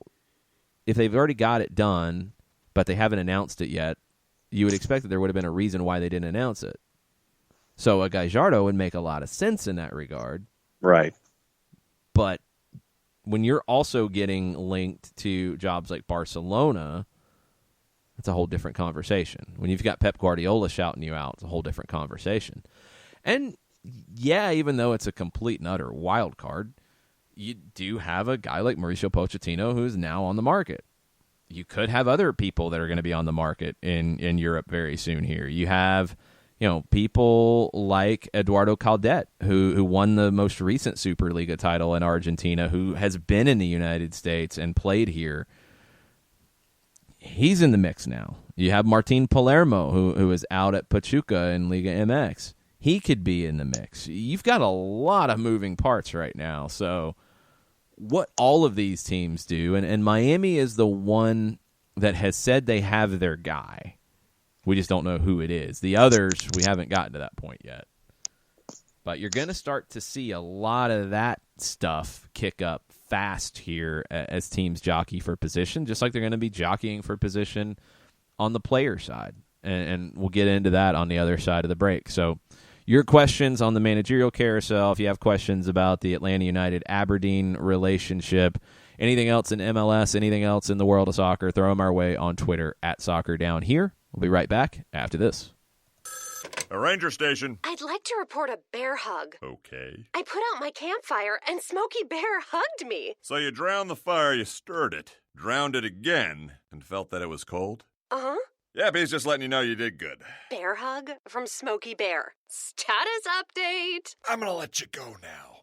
if they've already got it done, but they haven't announced it yet, you would expect that there would have been a reason why they didn't announce it. So a Gallardo would make a lot of sense in that regard. Right. But when you're also getting linked to jobs like Barcelona, it's a whole different conversation. When you've got Pep Guardiola shouting you out, it's a whole different conversation. And yeah, even though it's a complete and utter wild card, you do have a guy like Mauricio Pochettino who's now on the market. You could have other people that are going to be on the market in Europe very soon here. You have, people like Eduardo Caldet, who won the most recent Superliga title in Argentina, who has been in the United States and played here. He's in the mix now. You have Martin Palermo, who is out at Pachuca in Liga MX. He could be in the mix. You've got a lot of moving parts right now, so what all of these teams do, and Miami is the one that has said they have their guy. We just don't know who it is. The others, we haven't gotten to that point yet. But you're going to start to see a lot of that stuff kick up fast here as teams jockey for position, just like they're going to be jockeying for position on the player side. And we'll get into that on the other side of the break. So your questions on the managerial carousel, if you have questions about the Atlanta United-Aberdeen relationship, anything else in MLS, anything else in the world of soccer, throw them our way on Twitter @SoccerDownHere. We'll be right back after this. A ranger station. I'd like to report a bear hug. Okay. I put out my campfire and Smokey Bear hugged me. So you drowned the fire, you stirred it, drowned it again, and felt that it was cold? Uh-huh. Yeah, but he's just letting you know you did good. Bear hug from Smokey Bear. Status update. I'm gonna let you go now.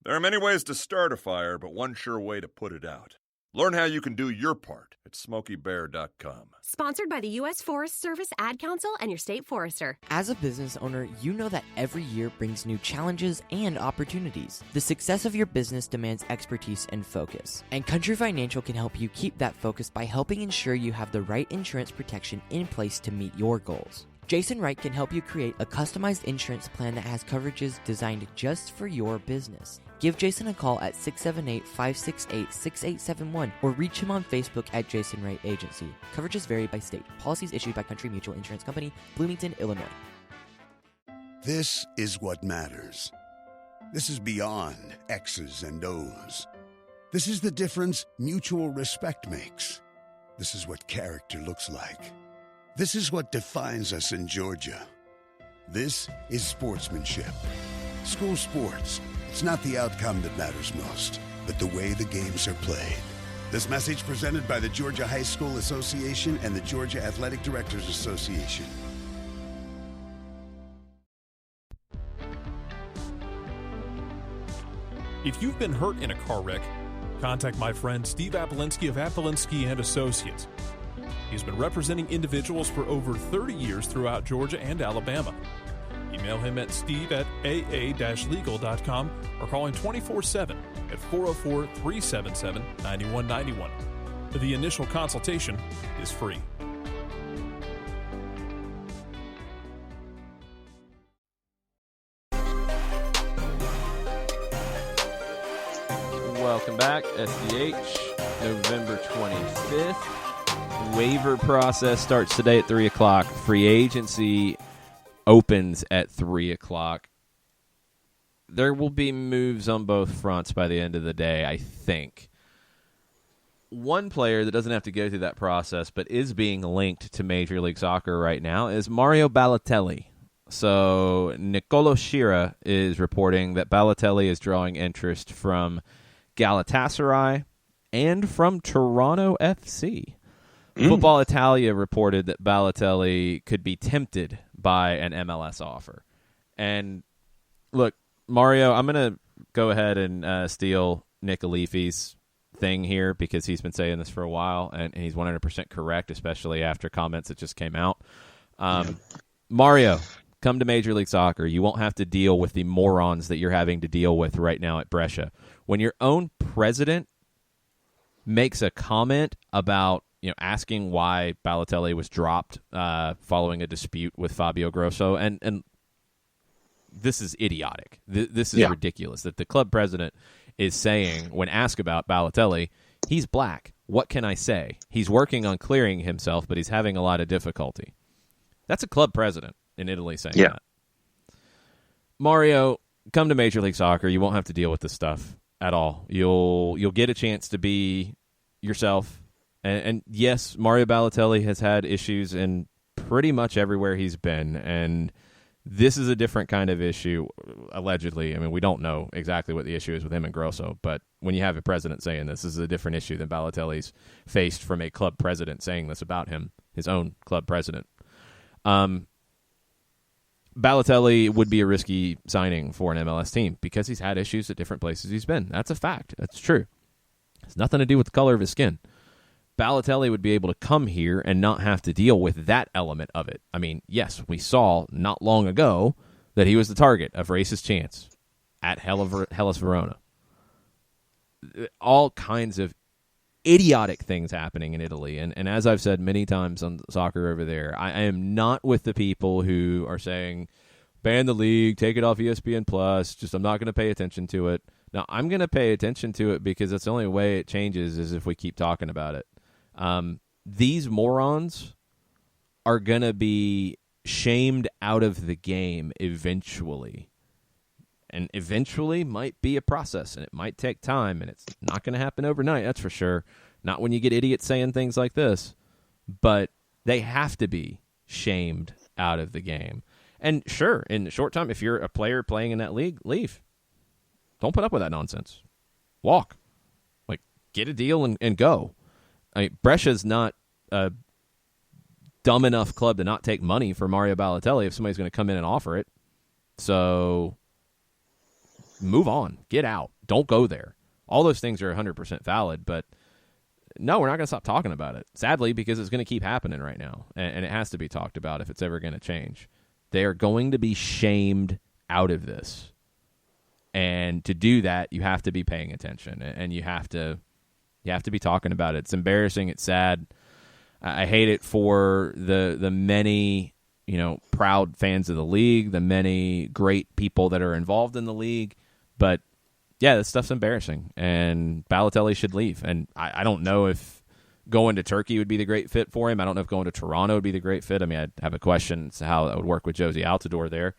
There are many ways to start a fire, but one sure way to put it out. Learn how you can do your part at SmokeyBear.com. Sponsored by the U.S. Forest Service Ad Council and your state forester. As a business owner, you know that every year brings new challenges and opportunities. The success of your business demands expertise and focus. And Country Financial can help you keep that focus by helping ensure you have the right insurance protection in place to meet your goals. Jason Wright can help you create a customized insurance plan that has coverages designed just for your business. Give Jason a call at 678-568-6871 or reach him on Facebook at Jason Wright Agency. Coverages vary by state. Policies issued by Country Mutual Insurance Company, Bloomington, Illinois. This is what matters. This is beyond X's and O's. This is the difference mutual respect makes. This is what character looks like. This is what defines us in Georgia. This is sportsmanship. School sports. It's not the outcome that matters most, but the way the games are played. This message presented by the Georgia High School Association and the Georgia Athletic Directors Association. If you've been hurt in a car wreck, contact my friend Steve Apolinski of Apolinski and Associates. He's been representing individuals for over 30 years throughout Georgia and Alabama. Email him at steve@aa-legal.com or call him 24/7 at 404-377-9191. The initial consultation is free. Welcome back, SDH, November 25th. Waiver process starts today at 3 o'clock. Free agency opens at 3 o'clock. There will be moves on both fronts by the end of the day, I think. One player that doesn't have to go through that process but is being linked to Major League Soccer right now is Mario Balotelli. So Nicolo Shira is reporting that Balotelli is drawing interest from Galatasaray and from Toronto FC. Football Italia reported that Balotelli could be tempted by an MLS offer. And look, Mario, I'm going to go ahead and steal Nick Alifi's thing here because he's been saying this for a while, and he's 100% correct, especially after comments that just came out. Mario, come to Major League Soccer. You won't have to deal with the morons that you're having to deal with right now at Brescia. When your own president makes a comment about asking why Balotelli was dropped following a dispute with Fabio Grosso, and this is idiotic. This is ridiculous that the club president is saying, when asked about Balotelli, he's black. What can I say? He's working on clearing himself, but he's having a lot of difficulty. That's a club president in Italy saying that. Mario, come to Major League Soccer. You won't have to deal with this stuff at all. You'll get a chance to be yourself. And yes, Mario Balotelli has had issues in pretty much everywhere he's been, and this is a different kind of issue, allegedly. I mean, we don't know exactly what the issue is with him and Grosso, but when you have a president saying this is a different issue than Balotelli's faced from a club president saying this about him, his own club president. Balotelli would be a risky signing for an MLS team because he's had issues at different places he's been. That's a fact. That's true. It's nothing to do with the color of his skin. Balotelli would be able to come here and not have to deal with that element of it. I mean, yes, we saw not long ago that he was the target of racist chants at Hellas Verona. all kinds of idiotic things happening in Italy. And as I've said many times on Soccer Over There, I am not with the people who are saying, ban the league, take it off ESPN Plus, just I'm not going to pay attention to it. Now, I'm going to pay attention to it because that's the only way it changes is if we keep talking about it. These morons are going to be shamed out of the game eventually. And eventually might be a process, and it might take time, and it's not going to happen overnight, that's for sure. Not when you get idiots saying things like this. But they have to be shamed out of the game. And sure, in the short time, if you're a player playing in that league, leave. Don't put up with that nonsense. Walk. Like, get a deal and go. I mean, Brescia's not a dumb enough club to not take money for Mario Balotelli if somebody's going to come in and offer it. So move on. Get out. Don't go there. All those things are 100% valid, but no, we're not going to stop talking about it. Sadly, because it's going to keep happening right now, and it has to be talked about if it's ever going to change. They are going to be shamed out of this. And to do that, you have to be paying attention, and you have to be talking about it. It's embarrassing. It's sad. I hate it for the many, proud fans of the league, the many great people that are involved in the league. But, yeah, this stuff's embarrassing, and Balotelli should leave. And I don't know if going to Turkey would be the great fit for him. I don't know if going to Toronto would be the great fit. I mean, I'd have a question as to how that would work with Josie Altidore there.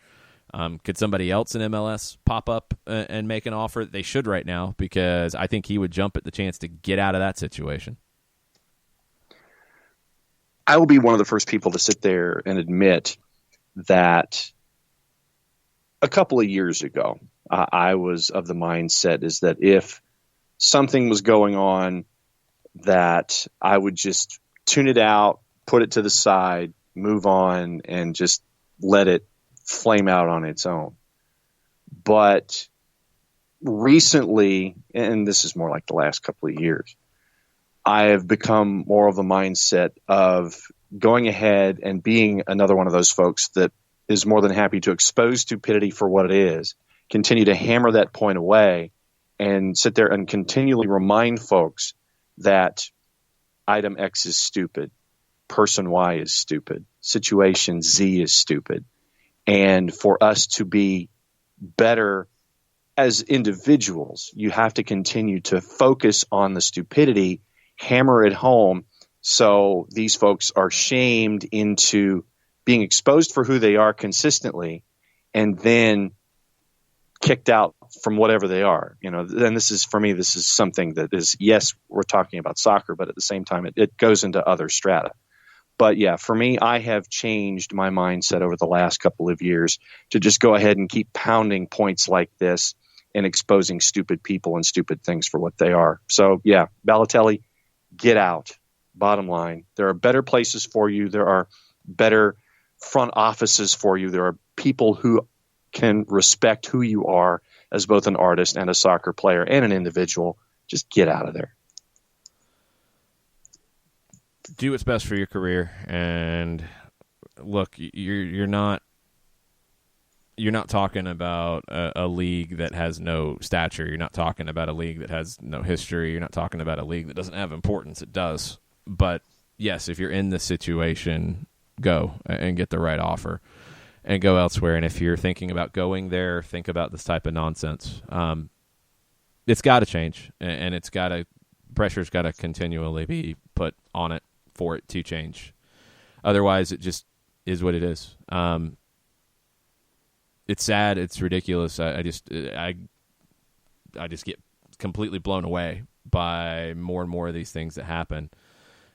Could somebody else in MLS pop up and make an offer? They should right now, because I think he would jump at the chance to get out of that situation. I will be one of the first people to sit there and admit that a couple of years ago, I was of the mindset is that if something was going on, that I would just tune it out, put it to the side, move on, and just let it flame out on its own. But recently, and this is more like the last couple of years, I have become more of a mindset of going ahead and being another one of those folks that is more than happy to expose stupidity for what it is, continue to hammer that point away, and sit there and continually remind folks that item X is stupid, person Y is stupid, situation Z is stupid. And for us to be better as individuals, you have to continue to focus on the stupidity, hammer it home, so these folks are shamed into being exposed for who they are consistently, and then kicked out from whatever they are. And this is, for me, this is something that is, yes, we're talking about soccer, but at the same time, it goes into other strata. But yeah, for me, I have changed my mindset over the last couple of years to just go ahead and keep pounding points like this and exposing stupid people and stupid things for what they are. So yeah, Balotelli, get out. Bottom line, there are better places for you. There are better front offices for you. There are people who can respect who you are as both an artist and a soccer player and an individual. Just get out of there. Do what's best for your career, and look, you're not talking about a league that has no stature. You're not talking about a league that has no history. You're not talking about a league that doesn't have importance. It does. But yes, if you're in this situation, go and get the right offer and go elsewhere. And if you're thinking about going there, think about this type of nonsense. It's got to change, and pressure's got to continually be put on it for it to change. Otherwise, it just is what it is. It's sad. It's ridiculous. I just get completely blown away by more and more of these things that happen.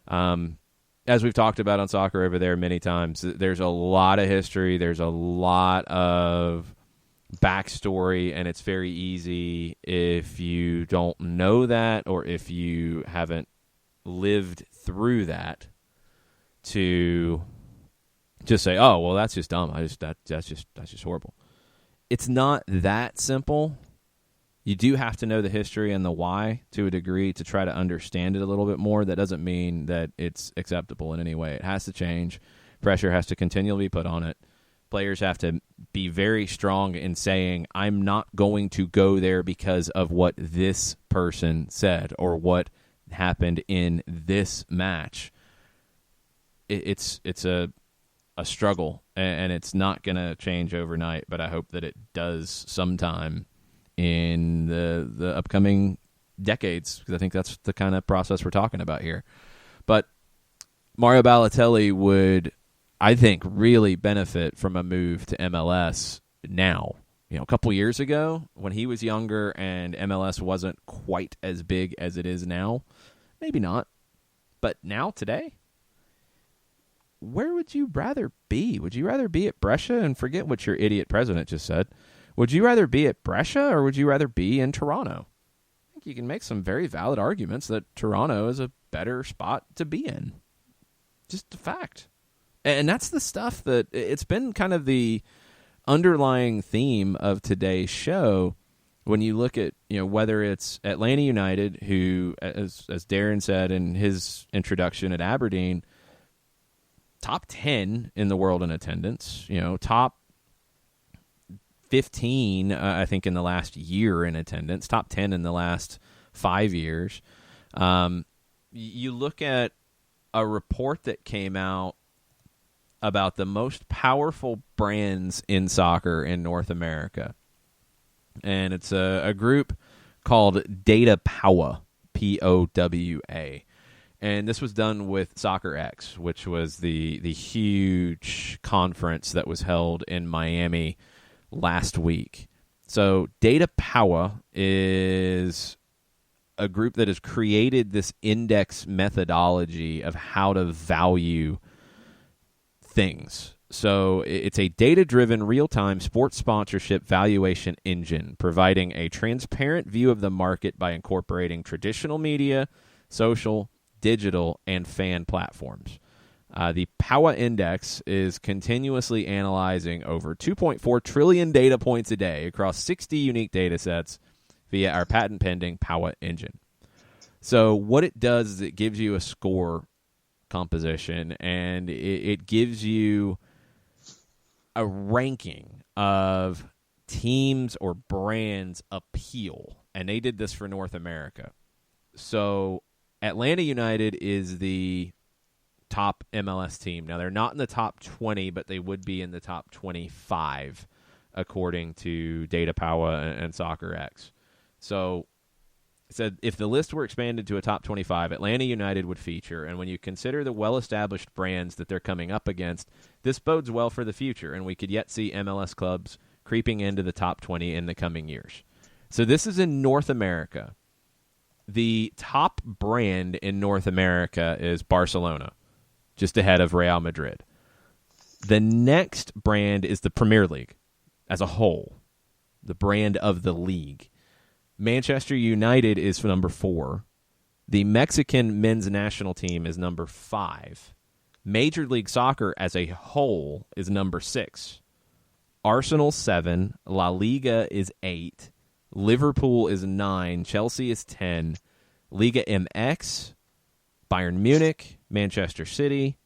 As we've talked about on Soccer Over There many times, there's a lot of history. There's a lot of backstory, and it's very easy if you don't know that, or if you haven't lived through that, to just say, "Oh, well, that's just dumb. That's just horrible." It's not that simple. You do have to know the history and the why to a degree to try to understand it a little bit more. That doesn't mean that it's acceptable in any way. It has to change. Pressure has to continually be put on it. Players have to be very strong in saying, I'm not going to go there because of what this person said or what happened in this match. It's a struggle, and it's not going to change overnight, but I hope that it does sometime in the upcoming decades, because I think that's the kind of process we're talking about here. But Mario Balotelli would, I think, really benefit from a move to MLS now. A couple years ago, when he was younger and MLS wasn't quite as big as it is now, maybe not. But now, today, where would you rather be? Would you rather be at Brescia? And forget what your idiot president just said. Would you rather be at Brescia or would you rather be in Toronto? I think you can make some very valid arguments that Toronto is a better spot to be in. Just a fact. And that's the stuff that it's been kind of the underlying theme of today's show. When you look at, whether it's Atlanta United, who, as Darren said in his introduction at Aberdeen, top 10 in the world in attendance, top 15, I think, in the last year in attendance, top 10 in the last 5 years. You look at a report that came out about the most powerful brands in soccer in North America. And it's a group called Data Powa, P-O-W-A. And this was done with Soccer X, which was the huge conference that was held in Miami last week. So Data Powa is a group that has created this index methodology of how to value things. So it's a data-driven, real-time sports sponsorship valuation engine, providing a transparent view of the market by incorporating traditional media, social, digital, and fan platforms. The Powa Index is continuously analyzing over 2.4 trillion data points a day across 60 unique data sets via our patent-pending Powa engine. So what it does is it gives you a score composition, and it gives you a ranking of teams or brands' appeal. And they did this for North America. So Atlanta United is the top MLS team. Now, they're not in the top 20, but they would be in the top 25, according to Data Powa and Soccer X. So it said if the list were expanded to a top 25, Atlanta United would feature. And when you consider the well-established brands that they're coming up against, this bodes well for the future, and we could yet see MLS clubs creeping into the top 20 in the coming years. So this is in North America. The top brand in North America is Barcelona, just ahead of Real Madrid. The next brand is the Premier League as a whole, the brand of the league. Manchester United is number 4. The Mexican men's national team is number 5. Major League Soccer as a whole is number 6. Arsenal 7. La Liga is 8. Liverpool is 9. Chelsea is 10. Liga MX, Bayern Munich, Manchester City,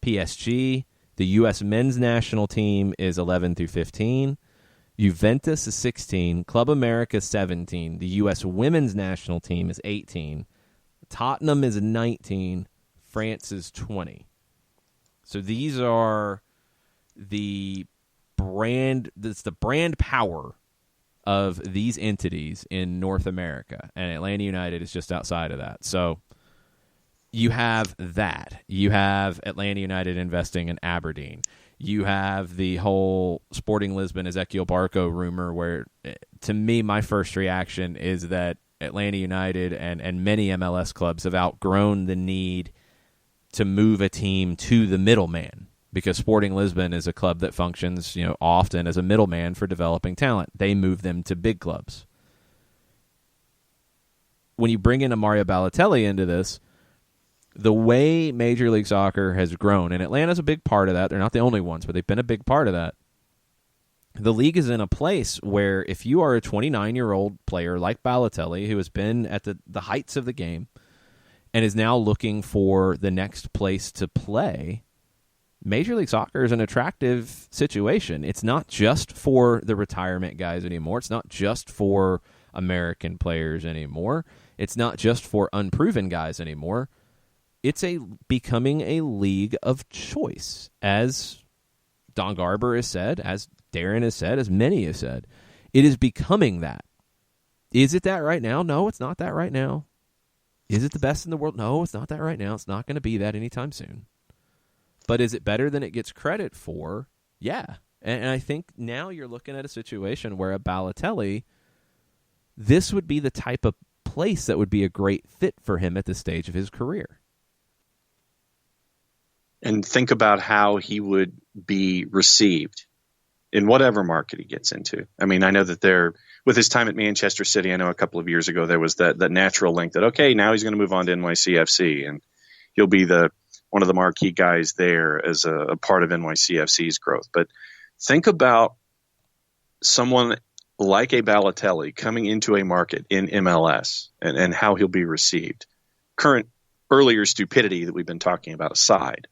PSG. The U.S. men's national team is 11 through 15. Juventus is 16. Club America 17. The U.S. women's national team is 18. Tottenham is 19. France is 20. So these are the brand. That's the brand power of these entities in North America, and Atlanta United is just outside of that. So you have that. You have Atlanta United investing in Aberdeen. You have the whole Sporting Lisbon Ezequiel Barco rumor where, to me, my first reaction is that Atlanta United and many MLS clubs have outgrown the need to move a team to the middleman, because Sporting Lisbon is a club that functions, often as a middleman for developing talent. They move them to big clubs. When you bring in a Mario Balotelli into this, the way Major League Soccer has grown, and Atlanta's a big part of that. They're not the only ones, but they've been a big part of that. The league is in a place where if you are a 29-year-old player like Balotelli, who has been at the heights of the game and is now looking for the next place to play, Major League Soccer is an attractive situation. It's not just for the retirement guys anymore. It's not just for American players anymore. It's not just for unproven guys anymore. It's becoming a league of choice, as Don Garber has said, as Darren has said, as many have said. It is becoming that. Is it that right now? No, it's not that right now. Is it the best in the world? No, it's not that right now. It's not going to be that anytime soon. But is it better than it gets credit for? Yeah. And I think now you're looking at a situation where a Balotelli, this would be the type of place that would be a great fit for him at this stage of his career. And think about how he would be received in whatever market he gets into. I mean, I know that with his time at Manchester City, I know a couple of years ago there was that natural link that, okay, now he's going to move on to NYCFC, and he'll be one of the marquee guys there as a part of NYCFC's growth. But think about someone like a Balotelli coming into a market in MLS and how he'll be received. Earlier stupidity that we've been talking about aside,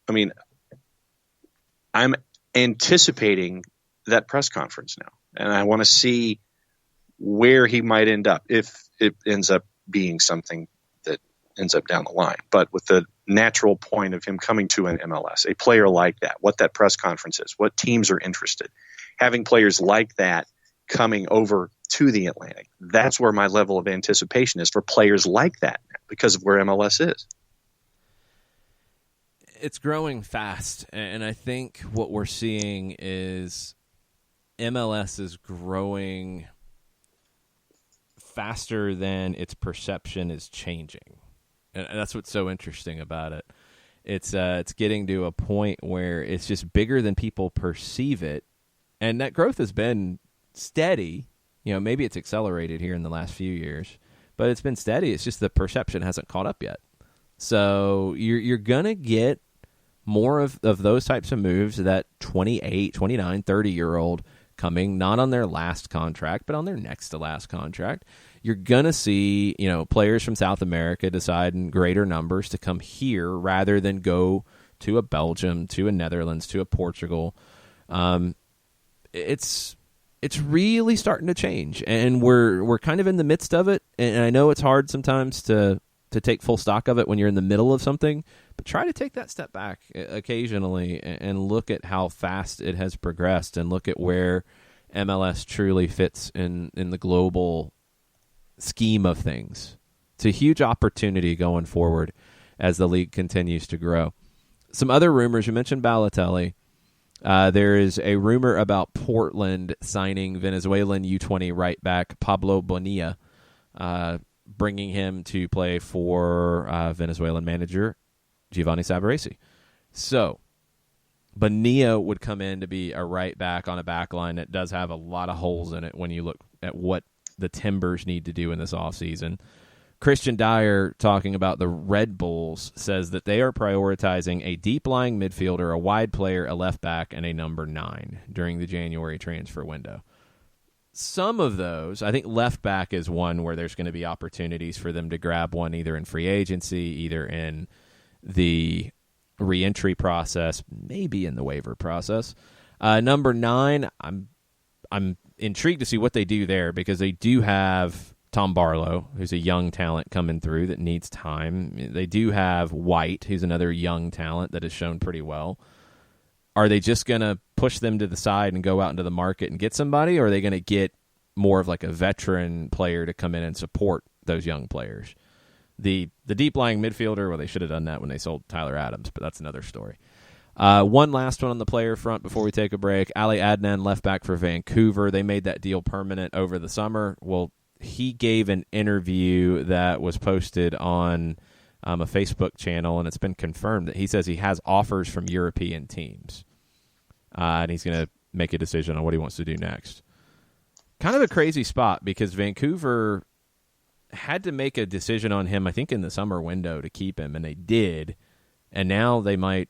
I mean, I'm anticipating that press conference now, and I want to see where he might end up if it ends up being something that ends up down the line. But with the natural point of him coming to an MLS, a player like that, what that press conference is, what teams are interested, having players like that coming over to the Atlantic, that's where my level of anticipation is for players like that because of where MLS is. It's growing fast, and I think what we're seeing is MLS is growing faster than its perception is changing. And that's what's so interesting about it. It's getting to a point where it's just bigger than people perceive it, and that growth has been steady. Maybe it's accelerated here in the last few years, but it's been steady. It's just the perception hasn't caught up yet. So you're going to get more of those types of moves, that 28, 29, 30-year-old coming, not on their last contract, but on their next to last contract. You're going to see, players from South America decide in greater numbers to come here rather than go to a Belgium, to a Netherlands, to a Portugal. It's really starting to change, and we're kind of in the midst of it. And I know it's hard sometimes to take full stock of it when you're in the middle of something, but try to take that step back occasionally and look at how fast it has progressed and look at where MLS truly fits in the global scheme of things. It's a huge opportunity going forward as the league continues to grow. Some other rumors, you mentioned Balotelli. There is a rumor about Portland signing Venezuelan U20 right back Pablo Bonilla, bringing him to play for Venezuelan manager Giovanni Savarese. So Bonilla would come in to be a right back on a back line that does have a lot of holes in it when you look at what the Timbers need to do in this offseason. Christian Dyer, talking about the Red Bulls, says that they are prioritizing a deep-lying midfielder, a wide player, a left back, and a number 9 during the January transfer window. Some of those, I think left back is one where there's going to be opportunities for them to grab one either in free agency, either in the re-entry process, maybe in the waiver process. Number 9, I'm intrigued to see what they do there because they do have Tom Barlow, who's a young talent coming through that needs time. They do have White, who's another young talent that has shown pretty well. Are they just going to push them to the side and go out into the market and get somebody, or are they going to get more of like a veteran player to come in and support those young players? The deep-lying midfielder, well, they should have done that when they sold Tyler Adams, but that's another story. One last one on the player front before we take a break. Ali Adnan, left back for Vancouver. They made that deal permanent over the summer. Well, he gave an interview that was posted on a Facebook channel, and it's been confirmed that he says he has offers from European teams. And he's going to make a decision on what he wants to do next. Kind of a crazy spot because Vancouver had to make a decision on him, I think, in the summer window to keep him, and they did. And now they might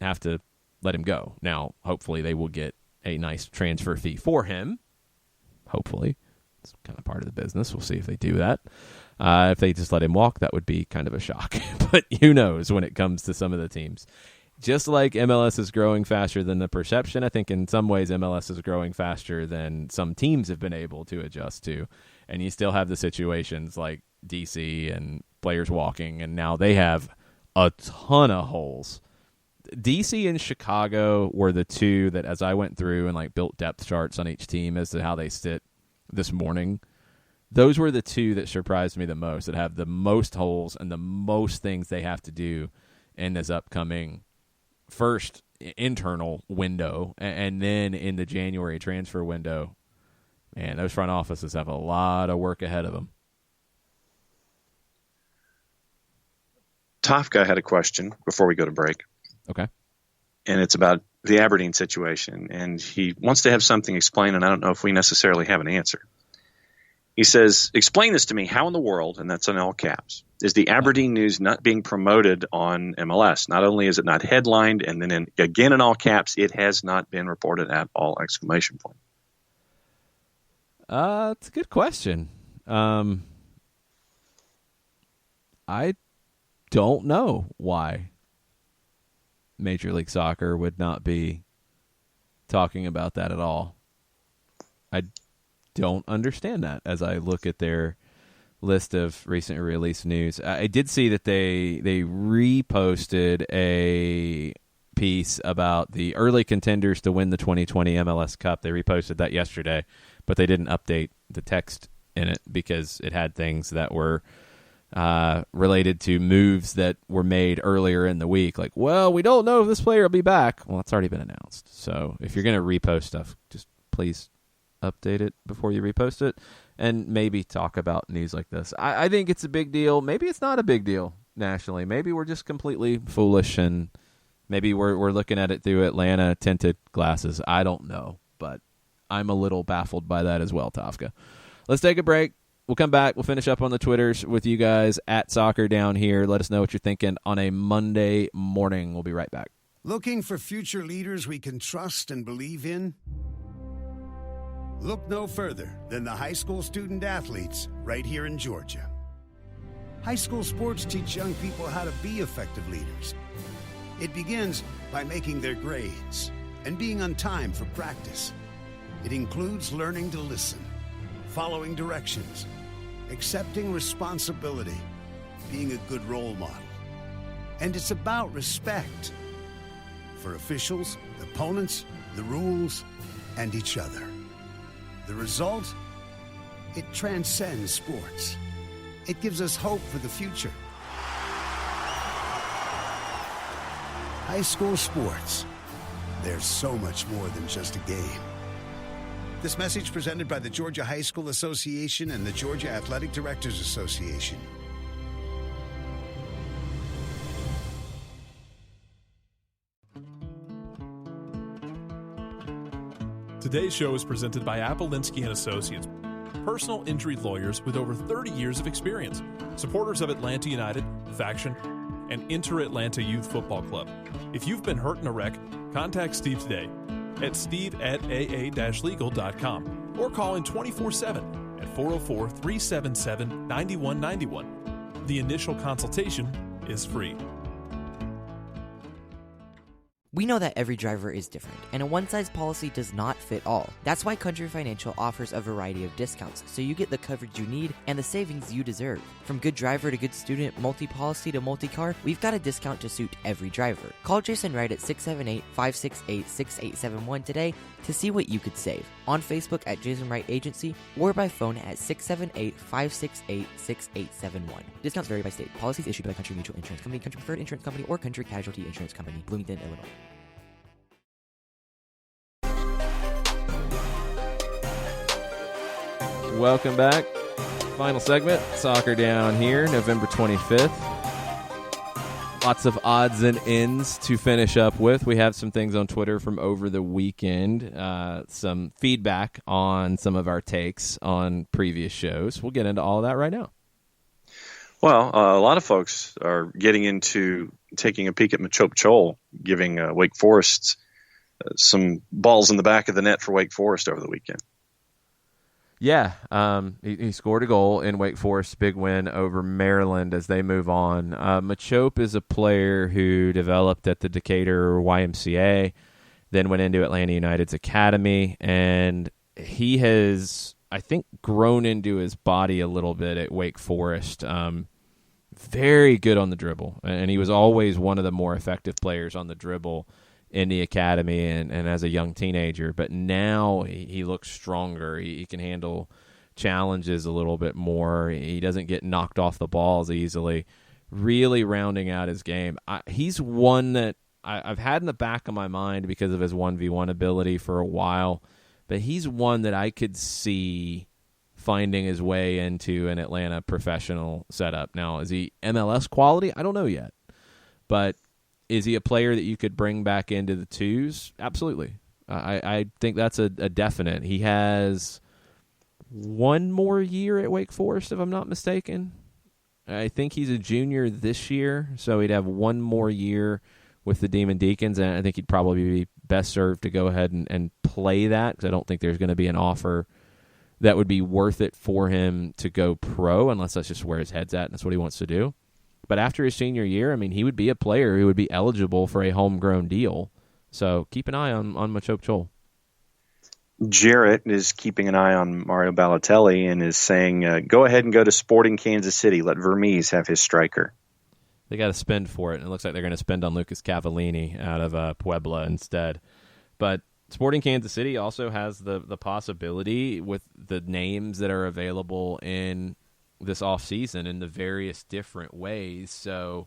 have to let him go. Now, hopefully they will get a nice transfer fee for him. Hopefully. It's kind of part of the business. We'll see if they do that. If they just let him walk, that would be kind of a shock. But who knows when it comes to some of the teams. Just like MLS is growing faster than the perception, I think in some ways MLS is growing faster than some teams have been able to adjust to. And you still have the situations like DC and players walking, and now they have a ton of holes. DC and Chicago were the two that, as I went through and like built depth charts on each team as to how they sit this morning, those were the two that surprised me the most, that have the most holes and the most things they have to do in this upcoming first internal window, and then in the January transfer window. Man, those front offices have a lot of work ahead of them. Tafka had a question before we go to break. Okay. And it's about the Aberdeen situation. And he wants to have something explained, and I don't know if we necessarily have an answer. He says, explain this to me. How in the world, and that's in all caps, is the Aberdeen news not being promoted on MLS? Not only is it not headlined, and then again in all caps, it has not been reported at all, exclamation point. It's a good question. I don't know why Major League Soccer would not be talking about that at all. I don't understand that as I look at their list of recently released news. I did see that they reposted a piece about the early contenders to win the 2020 MLS Cup. They reposted that yesterday, but they didn't update the text in it because it had things that were related to moves that were made earlier in the week. Like, well, we don't know if this player will be back. Well, it's already been announced. So if you're going to repost stuff, just please update it before you repost it, and maybe talk about news like this. I think it's a big deal. Maybe it's not a big deal nationally. Maybe we're just completely foolish, and maybe we're looking at it through Atlanta tinted glasses. I don't know, but I'm a little baffled by that as well, Tafka. Let's take a break. We'll come back. We'll finish up on the Twitters with you guys at Soccer Down Here. Let us know what you're thinking on a Monday morning. We'll be right back. Looking for future leaders we can trust and believe in? Look no further than the high school student athletes right here in Georgia. High school sports teach young people how to be effective leaders. It begins by making their grades and being on time for practice. It includes learning to listen, following directions, accepting responsibility, being a good role model. And it's about respect for officials, opponents, the rules, and each other. The result? It transcends sports. It gives us hope for the future. High school sports. There's so much more than just a game. This message presented by the Georgia High School Association and the Georgia Athletic Directors Association. Today's show is presented by Aberdeen Associates, personal injury lawyers with over 30 years of experience, supporters of Atlanta United, Faction, and Inter-Atlanta Youth Football Club. If you've been hurt in a wreck, contact Steve today at steve@aa-legal.com or call in 24/7 at 404-377-9191. The initial consultation is free. We know that every driver is different, and a one-size policy does not fit all. That's why Country Financial offers a variety of discounts, so you get the coverage you need and the savings you deserve. From good driver to good student, multi-policy to multi-car, we've got a discount to suit every driver. Call Jason Wright at 678-568-6871 today to see what you could save. On Facebook at Jason Wright Agency or by phone at 678-568-6871. Discounts vary by state. Policies issued by Country Mutual Insurance Company, Country Preferred Insurance Company, or Country Casualty Insurance Company, Bloomington, Illinois. Welcome back. Final segment, Soccer Down Here, November 25th. Lots of odds and ends to finish up with. We have some things on Twitter from over the weekend, some feedback on some of our takes on previous shows. We'll get into all of that right now. Well, a lot of folks are getting into taking a peek at Machop Chol, giving Wake Forest some balls in the back of the net for Wake Forest over the weekend. Yeah, he scored a goal in Wake Forest, big win over Maryland as they move on. Machope is a player who developed at the Decatur YMCA, then went into Atlanta United's academy, and he has, I think, grown into his body a little bit at Wake Forest. Very good on the dribble, and he was always one of the more effective players on the dribble in the academy and as a young teenager. But now he looks stronger. He can handle challenges a little bit more. He doesn't get knocked off the ball as easily. Really rounding out his game. He's one that I've had in the back of my mind because of his 1v1 ability for a while, but he's one that I could see finding his way into an Atlanta professional setup. Now, is he MLS quality? I don't know yet. But is he a player that you could bring back into the twos? Absolutely. I think that's a definite. He has one more year at Wake Forest, if I'm not mistaken. I think he's a junior this year, so he'd have one more year with the Demon Deacons, and I think he'd probably be best served to go ahead and play that, because I don't think there's going to be an offer that would be worth it for him to go pro, unless that's just where his head's at and that's what he wants to do. But after his senior year, I mean, he would be a player who would be eligible for a homegrown deal. So keep an eye on Machope Chol. Jarrett is keeping an eye on Mario Balotelli and is saying, go ahead and go to Sporting Kansas City. Let Vermees have his striker. They got to spend for it, and it looks like they're going to spend on Lucas Cavallini out of Puebla instead. But Sporting Kansas City also has the possibility, with the names that are available in this offseason in the various different ways. So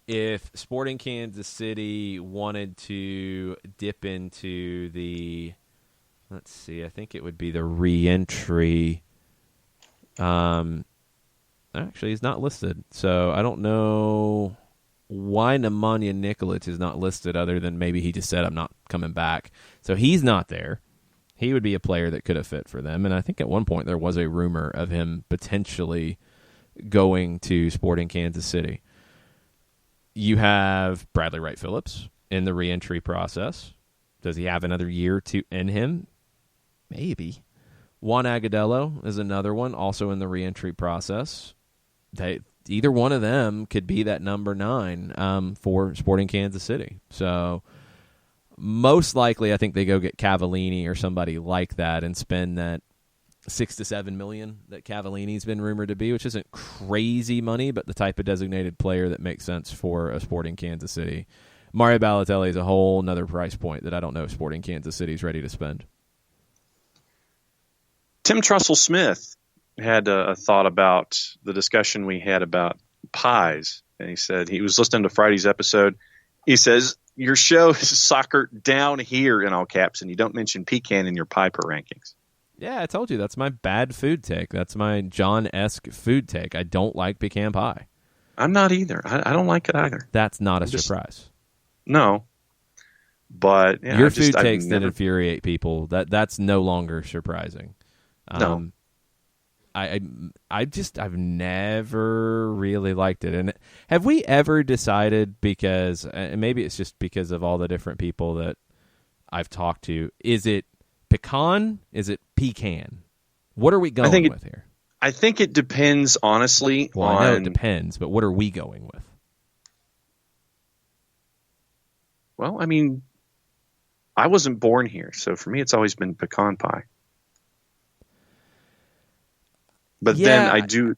if Sporting Kansas City wanted to dip into the, let's see, I think it would be the re-entry. Actually, he's not listed. So I don't know why Nemanja Nikolic is not listed, other than maybe he just said, I'm not coming back. So he's not there. He would be a player that could have fit for them. And I think at one point there was a rumor of him potentially going to Sporting Kansas City. You have Bradley Wright Phillips in the re-entry process. Does he have another year in him? Maybe. Juan Agudelo is another one, also in the re-entry process. Either one of them could be that number 9 for Sporting Kansas City. So most likely, I think they go get Cavallini or somebody like that and spend that $6 to $7 million that Cavallini's been rumored to be, which isn't crazy money, but the type of designated player that makes sense for a Sporting Kansas City. Mario Balotelli is a whole nother price point that I don't know if Sporting Kansas City's ready to spend. Tim Trussell-Smith had a thought about the discussion we had about pies, and he said he was listening to Friday's episode. He says, your show is soccer down here in all caps, and you don't mention pecan in your Piper rankings. Yeah, I told you, that's my bad food take. That's my John-esque food take. I don't like pecan pie. I'm not either. I don't like it either. That's not a surprise. No. But yeah, your food takes that infuriate people, that's no longer surprising. No. I've never really liked it. And have we ever decided, because, and maybe it's just because of all the different people that I've talked to, is it pecan? Is it pecan? What are we going with here? I think it depends, honestly. Well, I know it depends, but what are we going with? Well, I mean, I wasn't born here, so for me it's always been pecan pie. But then I do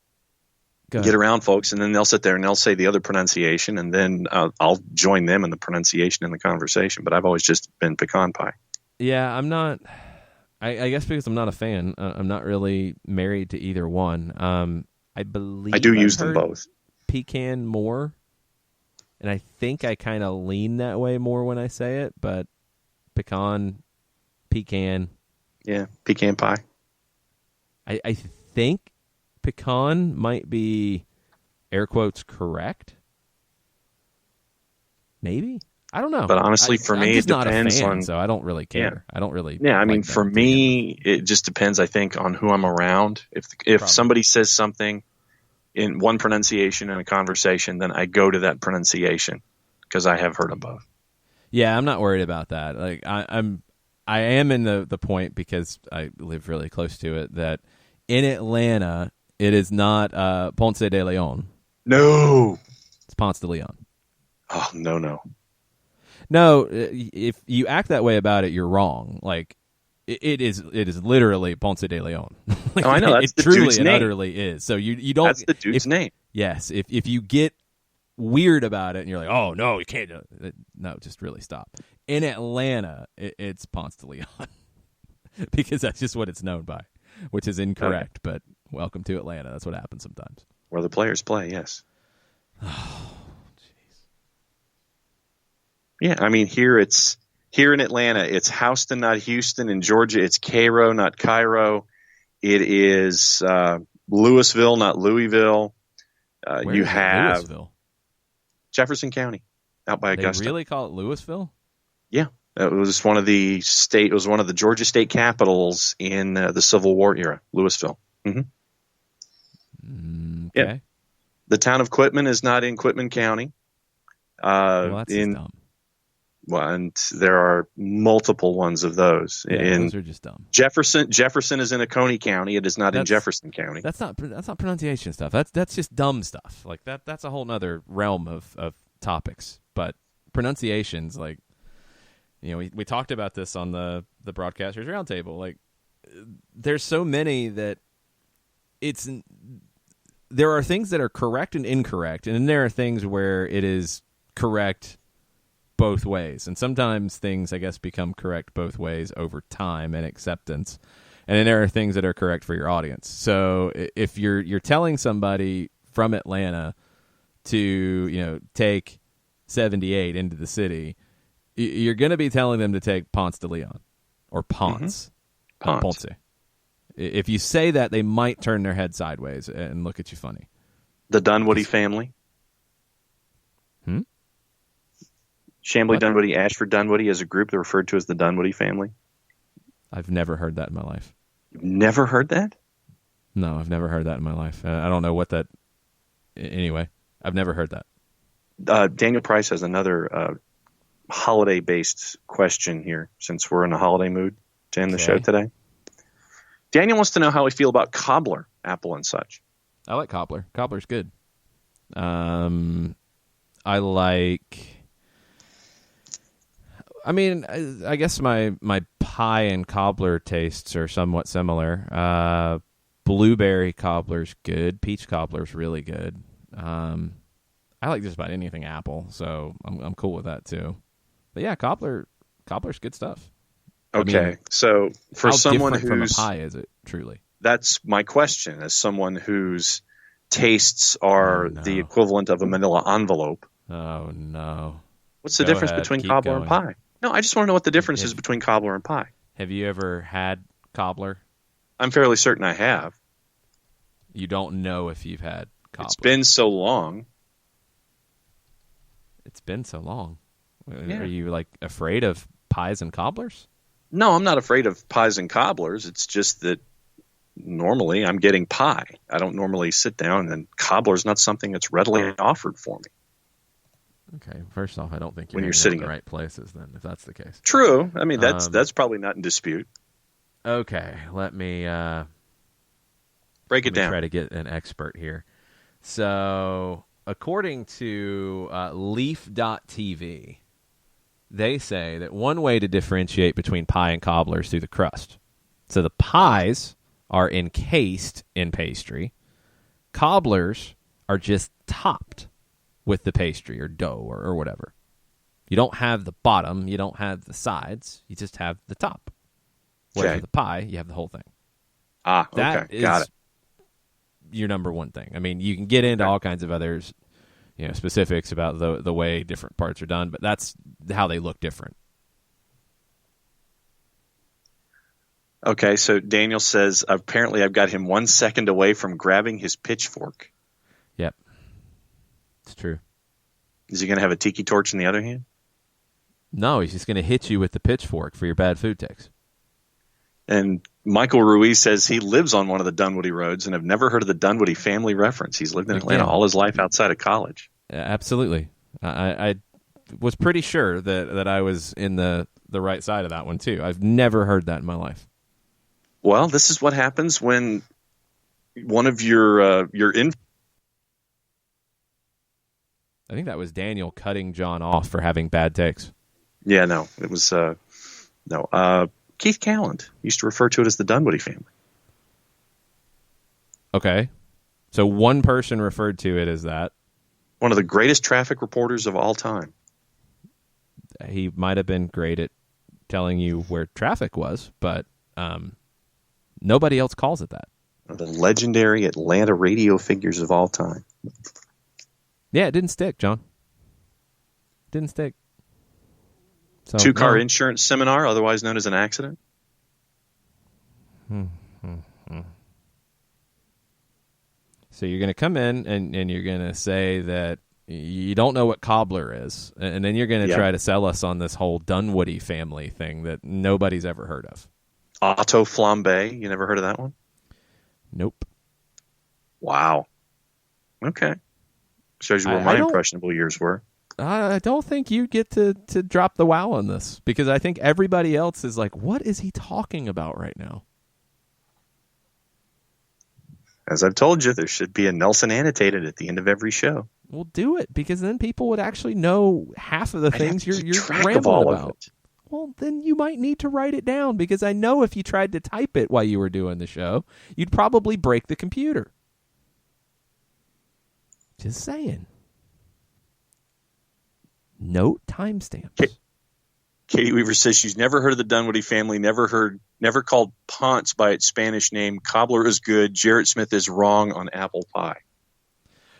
get around folks, and then they'll sit there and they'll say the other pronunciation, and then I'll join them in the pronunciation in the conversation. But I've always just been pecan pie. Yeah, I'm not. I guess because I'm not a fan. I'm not really married to either one. I believe I do use them both. Pecan more, and I think I kind of lean that way more when I say it. But pecan. Yeah, pecan pie. I think pecan might be, air quotes, correct. Maybe. I don't know. But honestly, for me, it depends on. So I don't really care. Yeah. I don't really. Yeah, I mean, for me, it just depends, I think, on who I'm around. If somebody says something in one pronunciation in a conversation, then I go to that pronunciation because I have heard them both. Yeah, I'm not worried about that. Like I I am in the point, because I live really close to it, that in Atlanta it is not Ponce de Leon. No. It's Ponce de Leon. Oh, no. No, if you act that way about it, you're wrong. Like, it is literally Ponce de Leon. Like, I know, that's it the truly dude's and name. utterly is. So you don't. That's the dude's name. Yes, if you get weird about it and you're like, oh no, you can't do it. No, just really stop. In Atlanta, it's Ponce de Leon because that's just what it's known by, which is incorrect. Okay. But welcome to Atlanta. That's what happens sometimes. Where the players play, yes. Oh, jeez. Yeah, I mean, here in Atlanta, it's Houston, not Houston. In Georgia, it's Cairo, not Cairo. It is Louisville, not Louisville. You have Louisville? Jefferson County, out by Augusta. They really call it Louisville? Yeah, it was one of the Georgia state capitals in the Civil War era. Louisville. Mm-hmm. Okay. Yeah. The town of Quitman is not in Quitman County. Well, that's just dumb. Well, and there are multiple ones of those. Yeah, those are just dumb. Jefferson is in Oconee County. It is not in Jefferson County. That's not pronunciation stuff. That's just dumb stuff. Like that's a whole nother realm of topics. But pronunciations, like, you know, we talked about this on the Broadcasters Roundtable. Like, there's so many that there are things that are correct and incorrect, and then there are things where it is correct both ways. And sometimes things, I guess, become correct both ways over time and acceptance. And then there are things that are correct for your audience. So if you're telling somebody from Atlanta to, you know, take 78 into the city, you're going to be telling them to take Ponce de Leon or Ponce. Mm-hmm. Ponce. If you say that, they might turn their head sideways and look at you funny. The Dunwoody family. Chamblee, Dunwoody, Ashford, Dunwoody as a group, they're referred to as the Dunwoody family. I've never heard that in my life. You've never heard that? No, I've never heard that in my life. I don't know what that... Anyway, I've never heard that. Daniel Price has another holiday-based question here, since we're in a holiday mood to end the show today. Daniel wants to know how we feel about cobbler, apple and such. I like cobbler. Cobbler's good. I like... I mean, I guess my pie and cobbler tastes are somewhat similar. Blueberry cobbler's good. Peach cobbler's really good. I like just about anything apple, so I'm cool with that too. But yeah, cobbler's good stuff. Okay, I mean, so for someone who's from a pie, is it truly? That's my question. As someone whose tastes are the equivalent of a manila envelope. Oh no! What's the difference between cobbler and pie? No, I just want to know what the difference is between cobbler and pie. Have you ever had cobbler? I'm fairly certain I have. You don't know if you've had cobbler. It's been so long. It's been so long. Yeah. Are you like afraid of pies and cobblers? No, I'm not afraid of pies and cobblers. It's just that normally I'm getting pie. I don't normally sit down, and cobbler's not something that's readily offered for me. Okay, first off, I don't think you're sitting in the right places then, if that's the case. True. I mean, that's probably not in dispute. Okay, let me break it down. Try to get an expert here. So, according to Leaf.tv, they say that one way to differentiate between pie and cobbler is through the crust. So the pies are encased in pastry. Cobblers are just topped with the pastry or dough or whatever. You don't have the bottom, you don't have the sides, you just have the top. Whereas with the pie, you have the whole thing. That got it. Your number one thing. I mean, you can get into all kinds of others, specifics about the way different parts are done, but that's how they look different. Okay, so Daniel says, apparently I've got him 1 second away from grabbing his pitchfork. Yep. It's true. Is he going to have a tiki torch in the other hand? No, he's just going to hit you with the pitchfork for your bad food takes. And Michael Ruiz says he lives on one of the Dunwoody roads and have never heard of the Dunwoody family reference. He's lived in Atlanta all his life outside of college. Absolutely. I was pretty sure that I was in the the right side of that one too. I've never heard that in my life. Well, this is what happens when one of your I think that was Daniel cutting John off for having bad takes. Yeah, no, it was Keith Calland used to refer to it as the Dunwoody family. Okay. So one person referred to it as that. One of the greatest traffic reporters of all time. He might have been great at telling you where traffic was, but nobody else calls it that. The legendary Atlanta radio figures of all time. Yeah, it didn't stick, John. Didn't stick. So, Two-car insurance seminar, otherwise known as an accident. So you're going to come in and you're going to say that you don't know what cobbler is, and then you're going to try to sell us on this whole Dunwoody family thing that nobody's ever heard of. Auto flambe. You never heard of that one? Nope. Wow. Okay. Shows you where my impressionable years were. I don't think you get to drop the wow on this, because I think everybody else is like, what is he talking about right now? As I've told you, there should be a Nelson annotated at the end of every show. We'll do it, because then people would actually know half of the things you're rambling about. Well, then you might need to write it down, because I know if you tried to type it while you were doing the show, you'd probably break the computer. Just saying. Note timestamps. Katie Weaver says she's never heard of the Dunwoody family, never called Ponce by its Spanish name. Cobbler is good. Jarrett Smith is wrong on apple pie.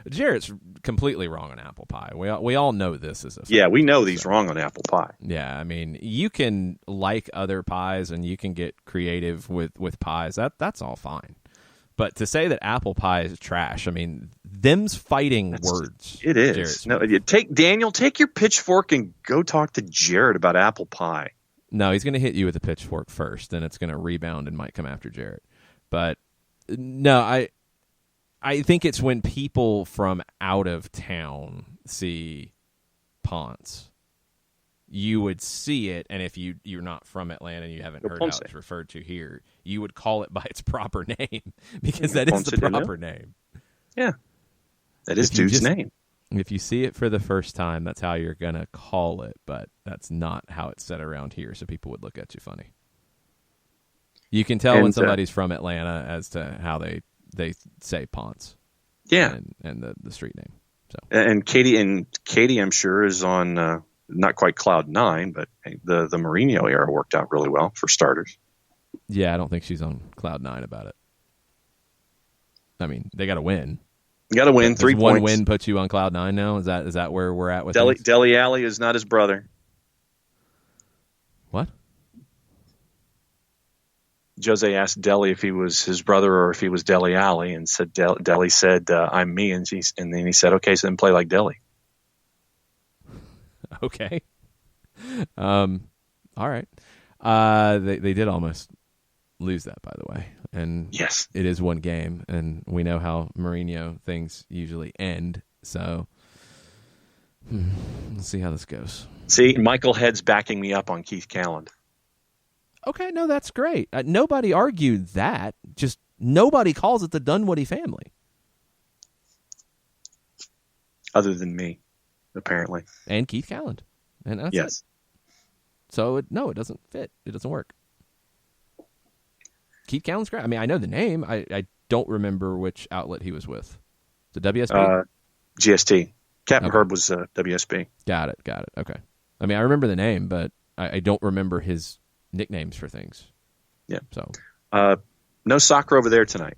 Jarrett's completely wrong on apple pie. We all know this is a fact. Yeah, we know he's wrong on apple pie. Yeah, I mean, you can like other pies and you can get creative with pies. That's all fine. But to say that apple pie is trash, I mean, them's fighting words. It is. No, take your pitchfork and go talk to Jarrett about apple pie. No, he's going to hit you with a pitchfork first, then it's going to rebound and might come after Jarrett. But no, I think it's when people from out of town see Ponce, you would see it, and if you're not from Atlanta and you haven't heard how it's referred to here, you would call it by its proper name, because that is the proper name. Yeah. That is dude's name. If you see it for the first time, that's how you're going to call it, but that's not how it's said around here, so people would look at you funny. You can tell when somebody's from Atlanta as to how they say Ponce. Yeah. And the street name. So. And Katie, I'm sure, is on not quite cloud 9, but the Mourinho era worked out really well for starters. Yeah, I don't think she's on cloud 9 about it. I mean, they got to win. You got to win. 3 points. One win puts you on cloud 9 now? Is that where we're at with Dele Alli is not his brother. What? Jose asked Dele if he was his brother or if he was Dele Alli, and said Dele said, I'm me, and then he said, okay, so then play like Dele. Okay. All right. They did almost lose that, by the way. And yes, it is one game, and we know how Mourinho things usually end. So we'll see how this goes. See, Michael Head's backing me up on Keith Calland. Okay, no, that's great. Nobody argued that. Just nobody calls it the Dunwoody family. Other than me, apparently. And Keith Calland. And that's yes. It. So, it doesn't fit. It doesn't work. Keith Calland's great. I mean, I know the name. I don't remember which outlet he was with. The WSB? GST. Captain Herb was WSB. Got it. Okay. I mean, I remember the name, but I don't remember his nicknames for things. Yeah. So, no soccer over there tonight.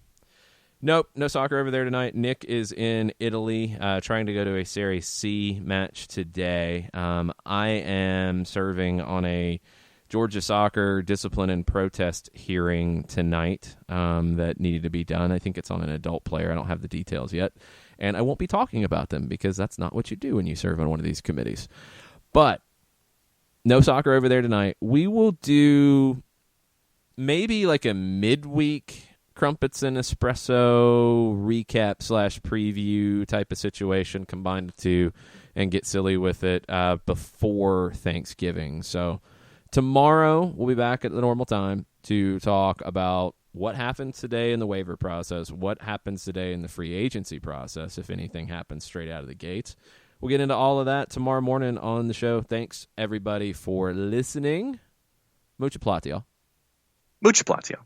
Nope, no soccer over there tonight. Nick is in Italy trying to go to a Serie C match today. I am serving on a Georgia soccer discipline and protest hearing tonight that needed to be done. I think it's on an adult player. I don't have the details yet. And I won't be talking about them because that's not what you do when you serve on one of these committees. But no soccer over there tonight. We will do maybe like a midweek Crumpets and Espresso recap / preview type of situation, combine the two and get silly with it before Thanksgiving. So Tomorrow, we'll be back at the normal time to talk about what happens today in the waiver process, what happens today in the free agency process, if anything happens straight out of the gates. We'll get into all of that tomorrow morning on the show. Thanks, everybody, for listening. Mucha platio. Mucha platio.